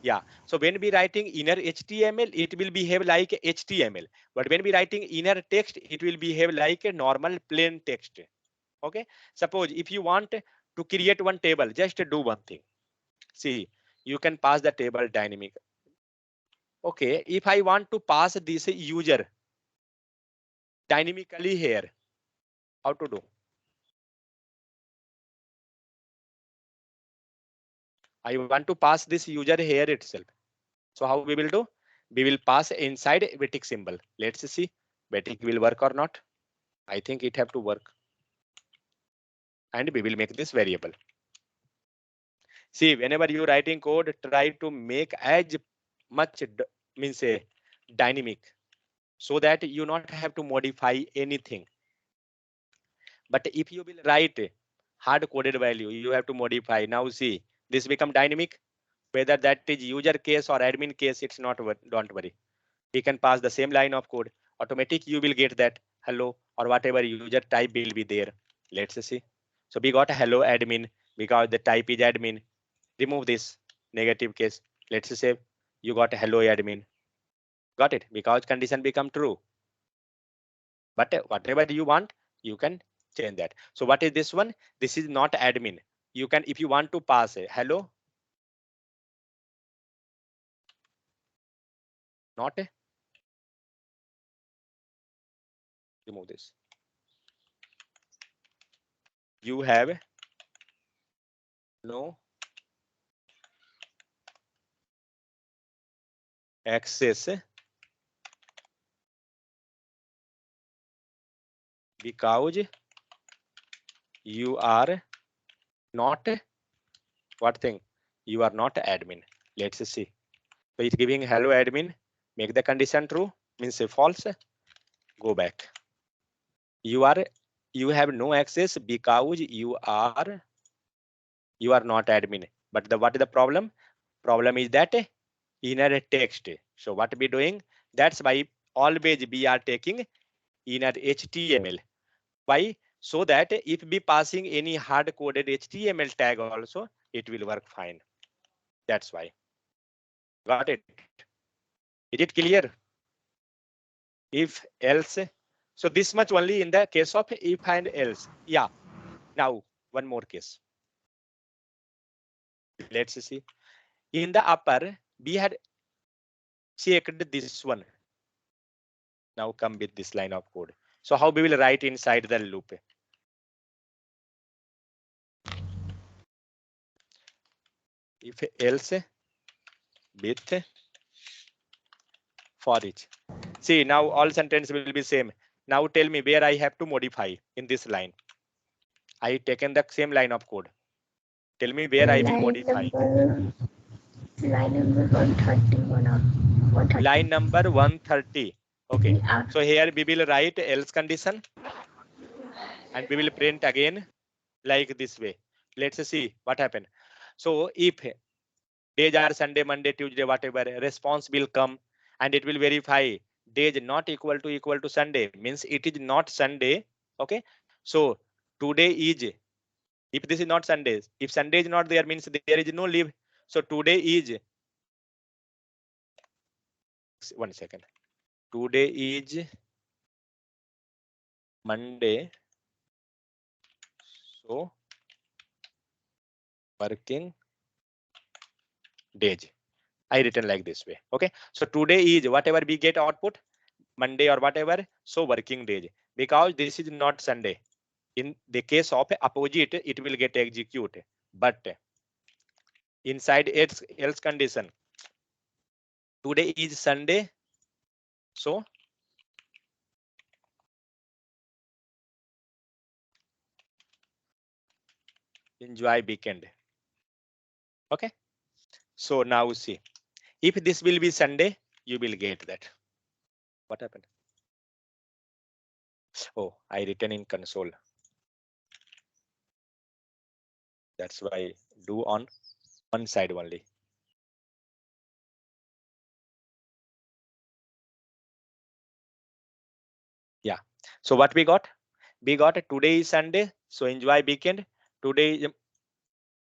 Yeah. So when we writing inner HTML, it will behave like HTML. But when we writing inner text, it will behave like a normal plain text. Okay. Suppose if you want to create one table, just do one thing. See, you can pass the table dynamic. Okay. If I want to pass this user dynamically here, how to do? I want to pass this user here itself. So how we will do? We will pass inside Vedic symbol. Let's see Vedic will work or not. I think it have to work. And we will make this variable. See, whenever you writing code, try to make as much means a dynamic so that you not have to modify anything. But if you will write hard coded value, you have to modify. Now see, this become dynamic. Whether that is user case or admin case, it's not, don't worry. We can pass the same line of code. Automatic, you will get that hello or whatever user type will be there. Let's see. So we got a hello admin because the type is admin. remove this negative case. Let's say you got hello admin. Got it? Because condition become true. But whatever you want, you can change that. So what is this one? This is not admin. You can, if you want to pass a hello, not a, remove this. You have no access because you are not what thing? You are not admin. Let's see. So it's giving hello admin. Make the condition true, means false. Go back. You have no access because you are not admin. But what is the problem? Problem is that inner text. So what we doing? That's why always we are taking inner HTML. Why? So that if we passing any hard coded HTML tag also, it will work fine. That's why. Got it? Is it clear? If else. So this much only in the case of if and else. Yeah. Now one more case. Let's see. In the upper, we had checked this one. Now come with this line of code. So how we will write inside the loop? If else with for each. See, now all sentence will be same. Now tell me where I have to modify in this line. I taken the same line of code. Tell me where I will modify. Line number 130. Line number 130. Okay. So here we will write else condition and we will print again like this way. Let's see what happened. So if days are Sunday, Monday, Tuesday, whatever, response will come and it will verify days not equal to Sunday, means it is not Sunday. Okay. So today is, if this is not Sunday, if Sunday is not there, means there is no leave. So today is, one second. Today is Monday. So working days. I written like this way. Okay. So today is whatever we get output, Monday or whatever. So working days, because this is not Sunday. In the case of opposite, it will get executed. But inside else condition, today is Sunday. So enjoy weekend. Okay. So now see, if this will be Sunday, you will get that. What happened? Oh, I written in console. That's why do on one side only. Yeah. So what we got? We got today is Sunday. So enjoy weekend. Today is,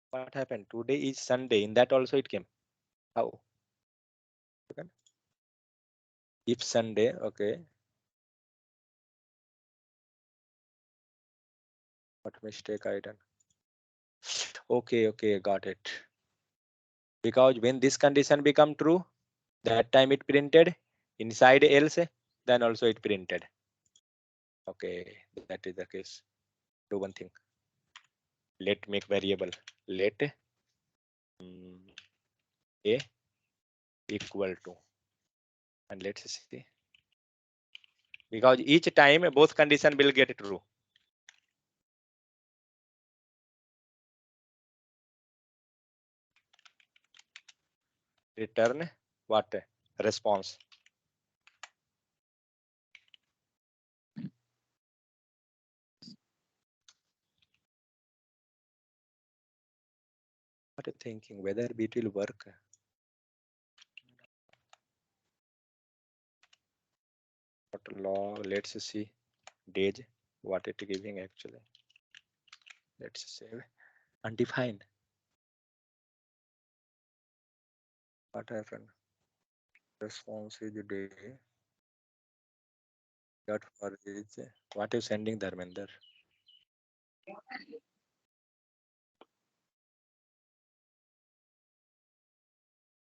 what happened? Today is Sunday. In that also it came. How? If Sunday, okay. What mistake I done? Okay, got it. Because when this condition become true, that time it printed inside else, then also it printed. Okay, that is the case. Do one thing. Let make variable let a equal to, and let's see. Because each time both condition will get true. Return what? Response. What are you thinking? Whether it will work? What law? Let's see. Days. What it giving actually? Let's save. Undefined. What happened? Response is day. That for is what is sending Dharmender?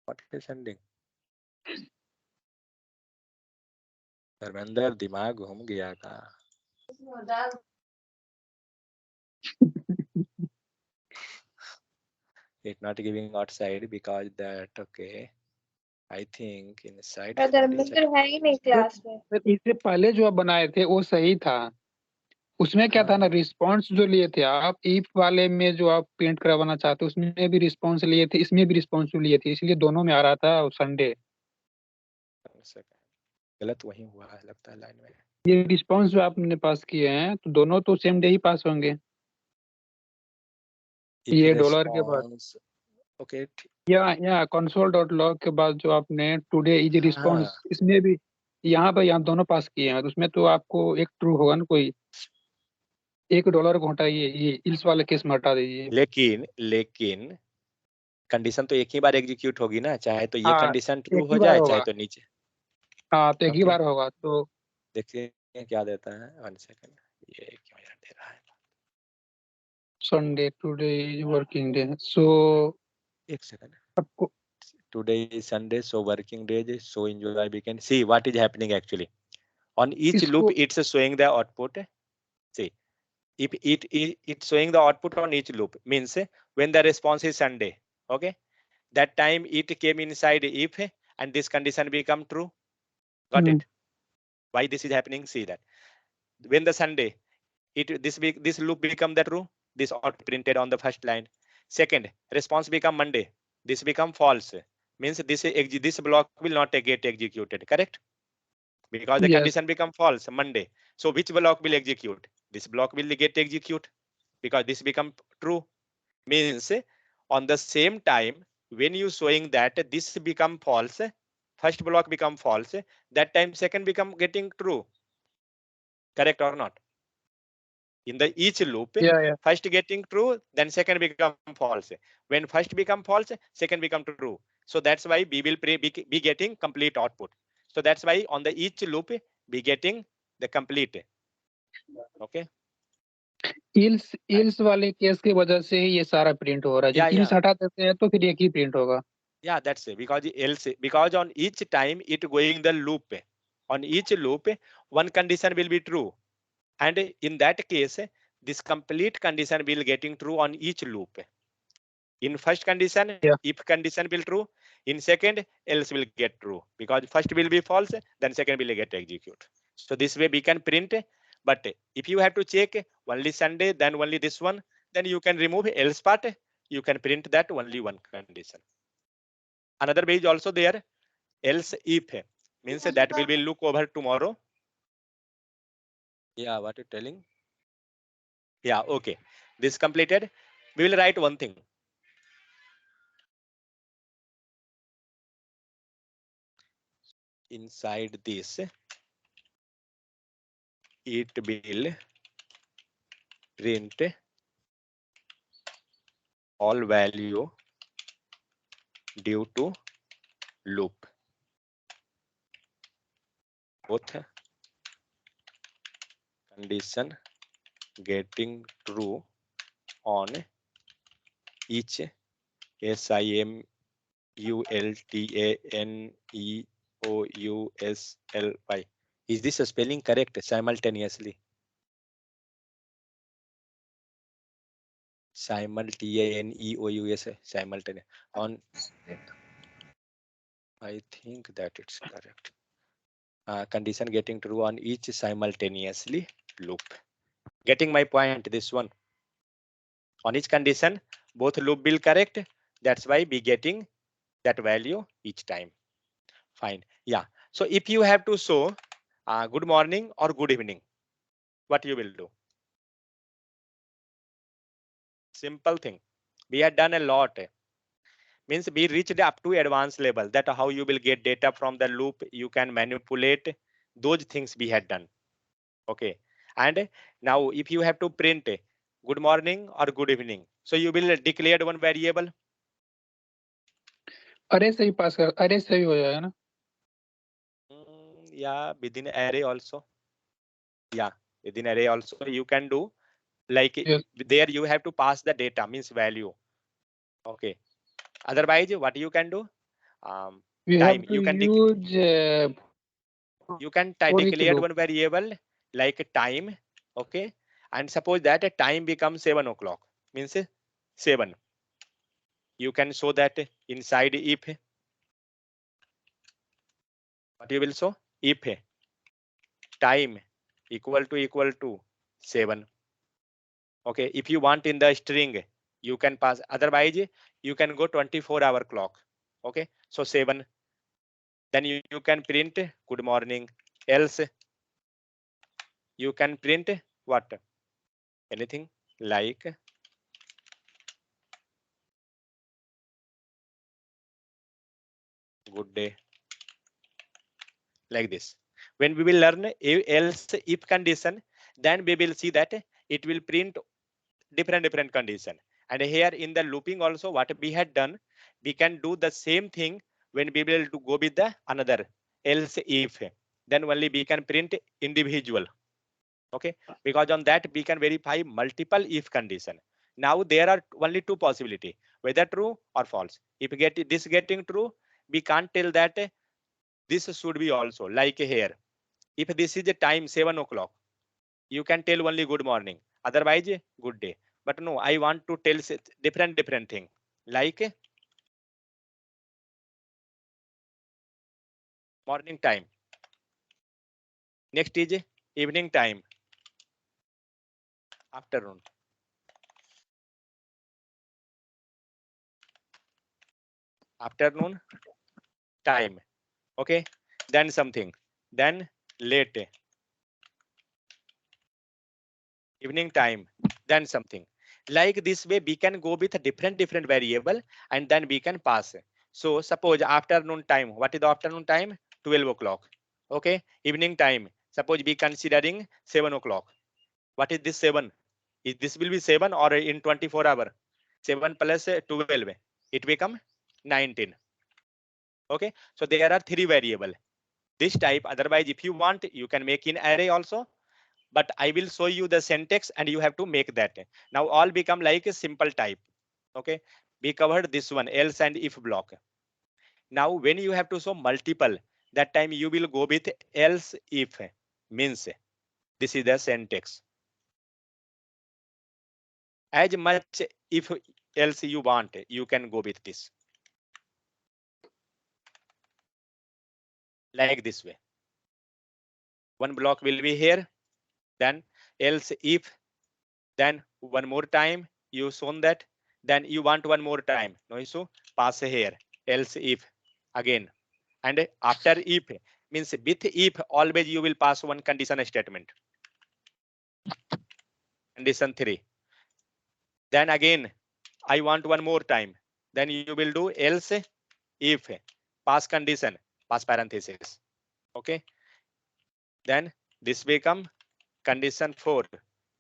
What is sending? Dharmendra दिमाग घूम गया का? It's not giving outside because that okay. I think inside. Dharmendra है ही नहीं class में। इससे पहले जो आप बनाए थे वो सही था। उसमें क्या था ना, रिस्पॉन्स जो लिए थे आप इफ वाले में जो आप प्रिंट करवाना चाहते उसमें भी रिस्पॉन्स लिए थे, इसमें भी रिस्पॉन्स लिए थे, इसलिए दोनों में आ रहा था संडे। गलत वही हुआ है लगता है लाइन में। ये रिस्पॉन्स जो आपने पास किए हैं तो दोनों तो सेम डे ही पास होंगे। ये डॉलर के बाद ओके या console.log के बाद जो आपने टुडे इज रिस्पॉन्स, इसमें भी यहाँ पर यहाँ दोनों पास किए हैं, तो उसमें तो आपको एक ट्रू होगा ना, कोई $1 को हटाइए, ये इल्स वाले केस में हटा दीजिए। लेकिन कंडीशन तो एक ही बार एग्जीक्यूट होगी ना, चाहे तो ये हाँ, कंडीशन ट्रू एक हो ही बार जाए होगा। चाहे तो नीचे। हाँ, तो एक ही Okay. बार होगा। तो देखिए क्या देता है। 1 सेकंड, ये क्यों यार दे रहा है। Sunday today is working day, so 1 second. आपको Today is Sunday, so working days, so enjoy weekend. See what is happening actually. On each loop, it's showing the output. See, if it's showing the output on each loop, means when the response is Sunday, okay, that time it came inside if and this condition become true. Got it? Why this is happening? See that when the Sunday, this loop become the true. This output printed on the first line. Second, response become Monday. This become false. Means this block will not get executed. Correct? Because the condition become false Monday. So which block will execute? This block will get execute because this become true. Means on the same time when you showing that this become false, first block become false, that time second become getting true. Correct or not? In the each loop, first getting true, then second become false. When first become false, second become true. So that's why we will be getting complete output. So that's why on the each loop be getting the complete. Okay. Ills वाले case की वजह से ही ये सारा print हो रहा है। जब इल्स हटा देते हैं तो फिर एक ही प्रिंट होगा। Yeah, that's it. Because on each time it going the loop. On each loop, one condition will be true. And in that case, this complete condition will getting true on each loop. In first condition, if condition will true. In second, else will get true. Because first will be false, then second will get execute. So this way we can print. But if you have to check only Sunday, then only this one, then you can remove else part. You can print that only one condition. Another way is also there. Else if means that will be look over tomorrow. Yeah, what you telling? Yeah, okay. This completed. We will write one thing. Inside this, it will print all value due to loop. Both condition getting true on each simultaneously. Is this spelling correct? Simultaneously. Simultaneous. Simultaneous. On. I think that it's correct. Condition getting true on each simultaneously loop. Getting my point? This one. On each condition, both loop will correct. That's why we getting that value each time. Fine. Yeah. So if you have to show good morning or good evening, what you will do? Simple thing. We have done a lot. Means we reached up to advanced level. That how you will get data from the loop. You can manipulate those things we had done. Okay. And now if you have to print good morning or good evening, so you will declare one variable. अरे से ही पास कर, अरे से भी हो जाएगा ना? Yeah, within array also. Yeah, within array also you can do like Yes. there you have to pass the data means value. Okay. Otherwise, what you can do? We Time. have to You can use you can for each declare loop. one variable like time. Okay. And suppose that a time becomes 7 o'clock means 7. You can show that inside if what you will show if time equal to 7. Okay, if you want in the string you can pass, otherwise you can go 24-hour clock. Okay, so 7, then you can print good morning, else you can print what, anything like good day, like this. When we will learn else if condition, then we will see that it will print different condition. And here in the looping also what we had done, we can do the same thing when we will to go with the another else if, then only we can print individual. Okay, because on that we can verify multiple if condition. Now there are only two possibility, whether true or false. If get this getting true, we can't tell that this should be also like here. If this is the time 7 o'clock, you can tell only good morning, otherwise good day. But no, I want to tell different thing like morning time, next is evening time, afternoon, afternoon time. Okay, then something, then late evening time, then something. Like this way we can go with a different variable and then we can pass. So suppose afternoon time, what is the afternoon time? 12 o'clock. Okay, evening time, suppose we considering 7 o'clock. What is this 7? Is this will be 7 or in 24 hour? 7 plus 12, it become 19. Okay, so there are three variable. This type, otherwise if you want, you can make in array also, but I will show you the syntax and you have to make that. Now all become like a simple type. Okay, we covered this one, else and if block. Now when you have to show multiple, that time you will go with else if, means this is the syntax. As much if else you want, you can go with this. Like this way. One block will be here, then else if, then one more time you shown that, then you want one more time, no issue, pass here, else if again. And after if means with if always you will pass one condition statement, condition 3. Then again I want one more time, then you will do else if, pass condition, pass parenthesis. Okay, then this become condition 4,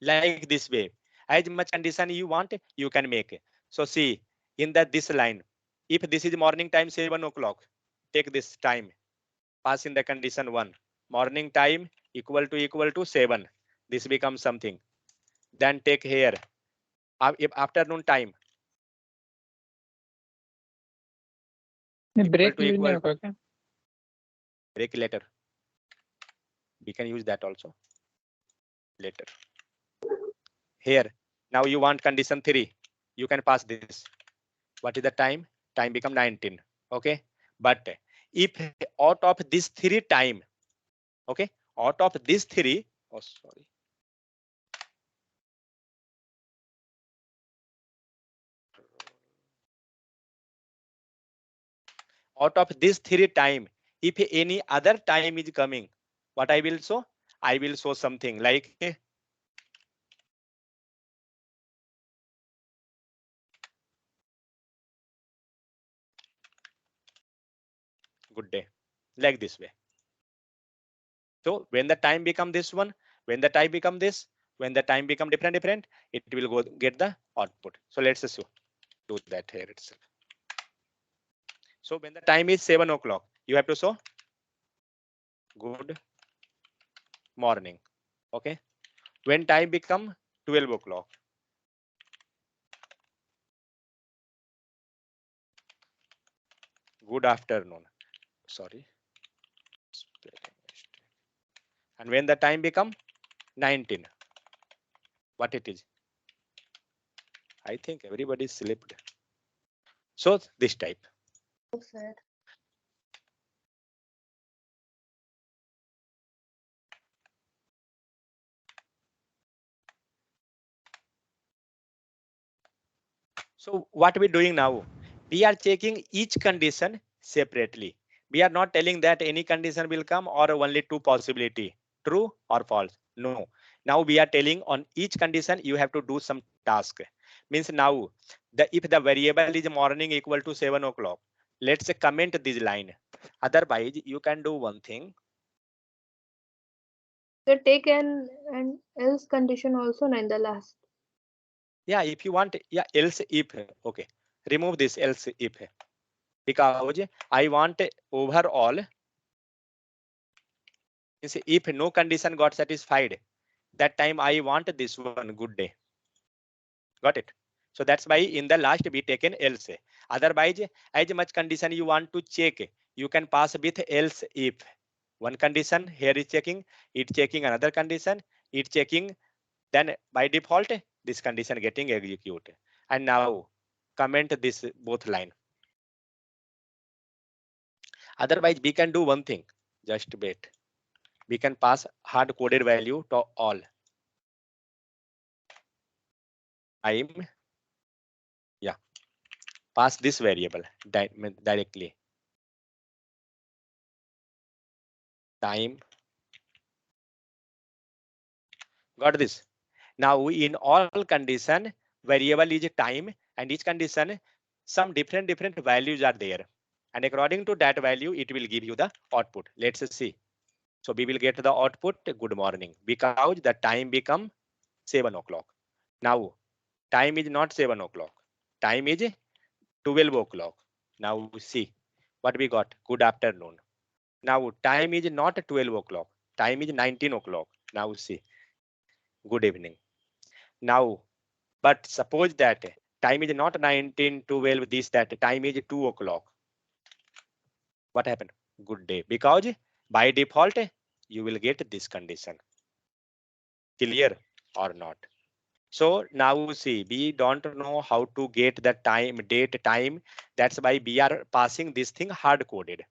like this way. As much condition you want, you can make. So see in the this line, if this is morning time 7 o'clock, take this time, pass in the condition 1, morning time equal to 7, this becomes something. Then take here if afternoon time break use नहीं equal होगा क्या? break later, we can use that also later. Here now you want condition 3, you can pass this. What is the time? Time become 19. Okay, but if out of this 3 time, okay, out of this 3, oh sorry, out of this 3 time, if any other time is coming, what I will show? I will show something like good day, like this way. So when the time become this one, when the time become this, when the time become different, it will go get the output. So let's assume do that here itself. So when the time is 7 o'clock, you have to show good morning. Okay. When time become 12 o'clock, good afternoon. Sorry. And when the time become 19, what it is? I think everybody slept. So this type. Sir. So what we're doing now, we are checking each condition separately. We are not telling that any condition will come or only two possibility, true or false. No. Now we are telling on each condition you have to do some task. Means now if the variable is morning equal to 7 o'clock, let's comment this line. Otherwise, you can do one thing. So take an and else condition also in the last. Yeah, if you want, yeah, else if. Okay, remove this else if, because I want overall. If no condition got satisfied, that time I want this one good day. Got it? So that's why in the last we taken else. Otherwise, as much condition you want to check, you can pass with else if. One condition here is checking, it checking another condition, it checking, then by default this condition getting execute. And now comment this both line. Otherwise, we can do one thing. Just wait. We can pass hard coded value to all. Time. Yeah. Pass this variable directly. Time. Got this? Now in all condition, variable is time, and each condition some different values are there. And according to that value, it will give you the output. Let's see. So we will get the output good morning because the time become 7 o'clock. Now time is not 7 o'clock. Time is 12 o'clock. Now see what we got. Good afternoon. Now time is not 12 o'clock. Time is 19 o'clock. Now see. Good evening. Now, but suppose that time is not 19, 12, this, that. Time is 2 o'clock. What happened? Good day. Because by default, you will get this condition. Clear or not? So now see, we don't know how to get the time, date, time. That's why we are passing this thing hard coded.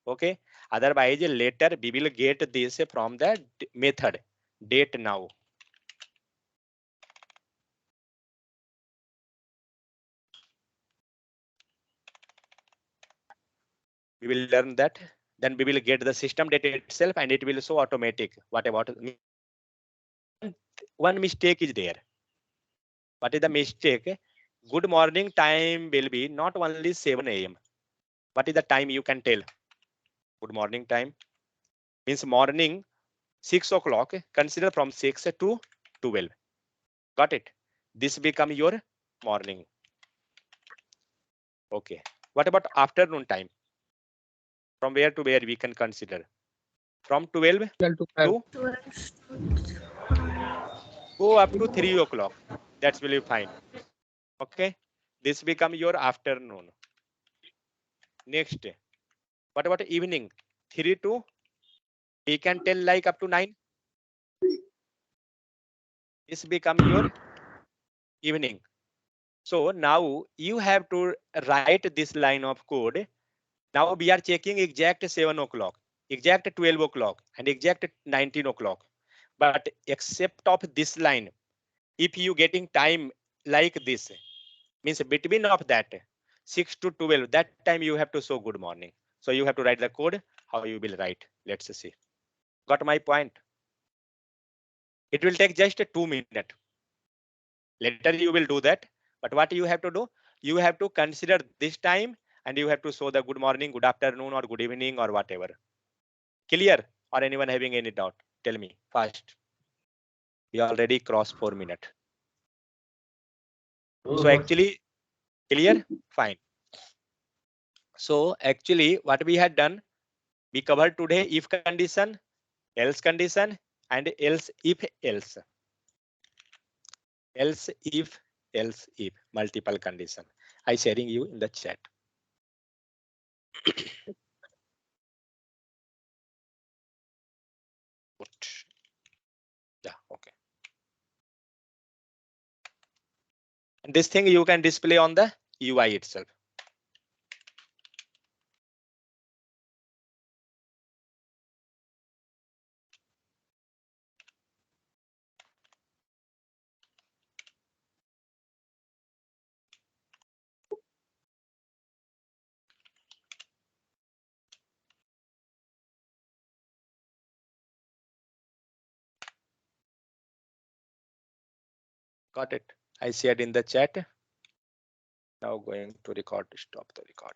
Okay. Otherwise, later we will get this from the method date now. We will learn that. Then we will get the system data itself and it will show automatic. What about one mistake is there? What is the mistake? Good morning time will be not only 7 a.m. What is the time you can tell? Good morning time means morning 6 o'clock. Consider from 6 to 12. Got it? This become your morning. Okay. What about afternoon time? From where to where we can consider? From 12 to go up to 3 o'clock. That's will be fine. Okay. This become your afternoon. Next. What about evening? 3 to, we can tell like up to 9. This become your evening. So now you have to write this line of code. Now we are checking exact 7 o'clock, exact 12 o'clock, and exact 19 o'clock. But except of this line, if you getting time like this, means between of that 6 to 12, that time you have to show good morning. So you have to write the code. How you will write? Let's see. Got my point? It will take just 2 minutes. Later you will do that. But what you have to do? You have to consider this time and you have to show the good morning, good afternoon, or good evening, or whatever. Clear? Or anyone having any doubt? Tell me fast. We already crossed 4 minutes. So actually, clear? Fine. So actually what we had done, we covered today if condition, else condition, and else if multiple condition. I sharing you in the chat. Yeah, okay. And this thing you can display on the UI itself. Got it? I shared in the chat. Now going to record, stop the record.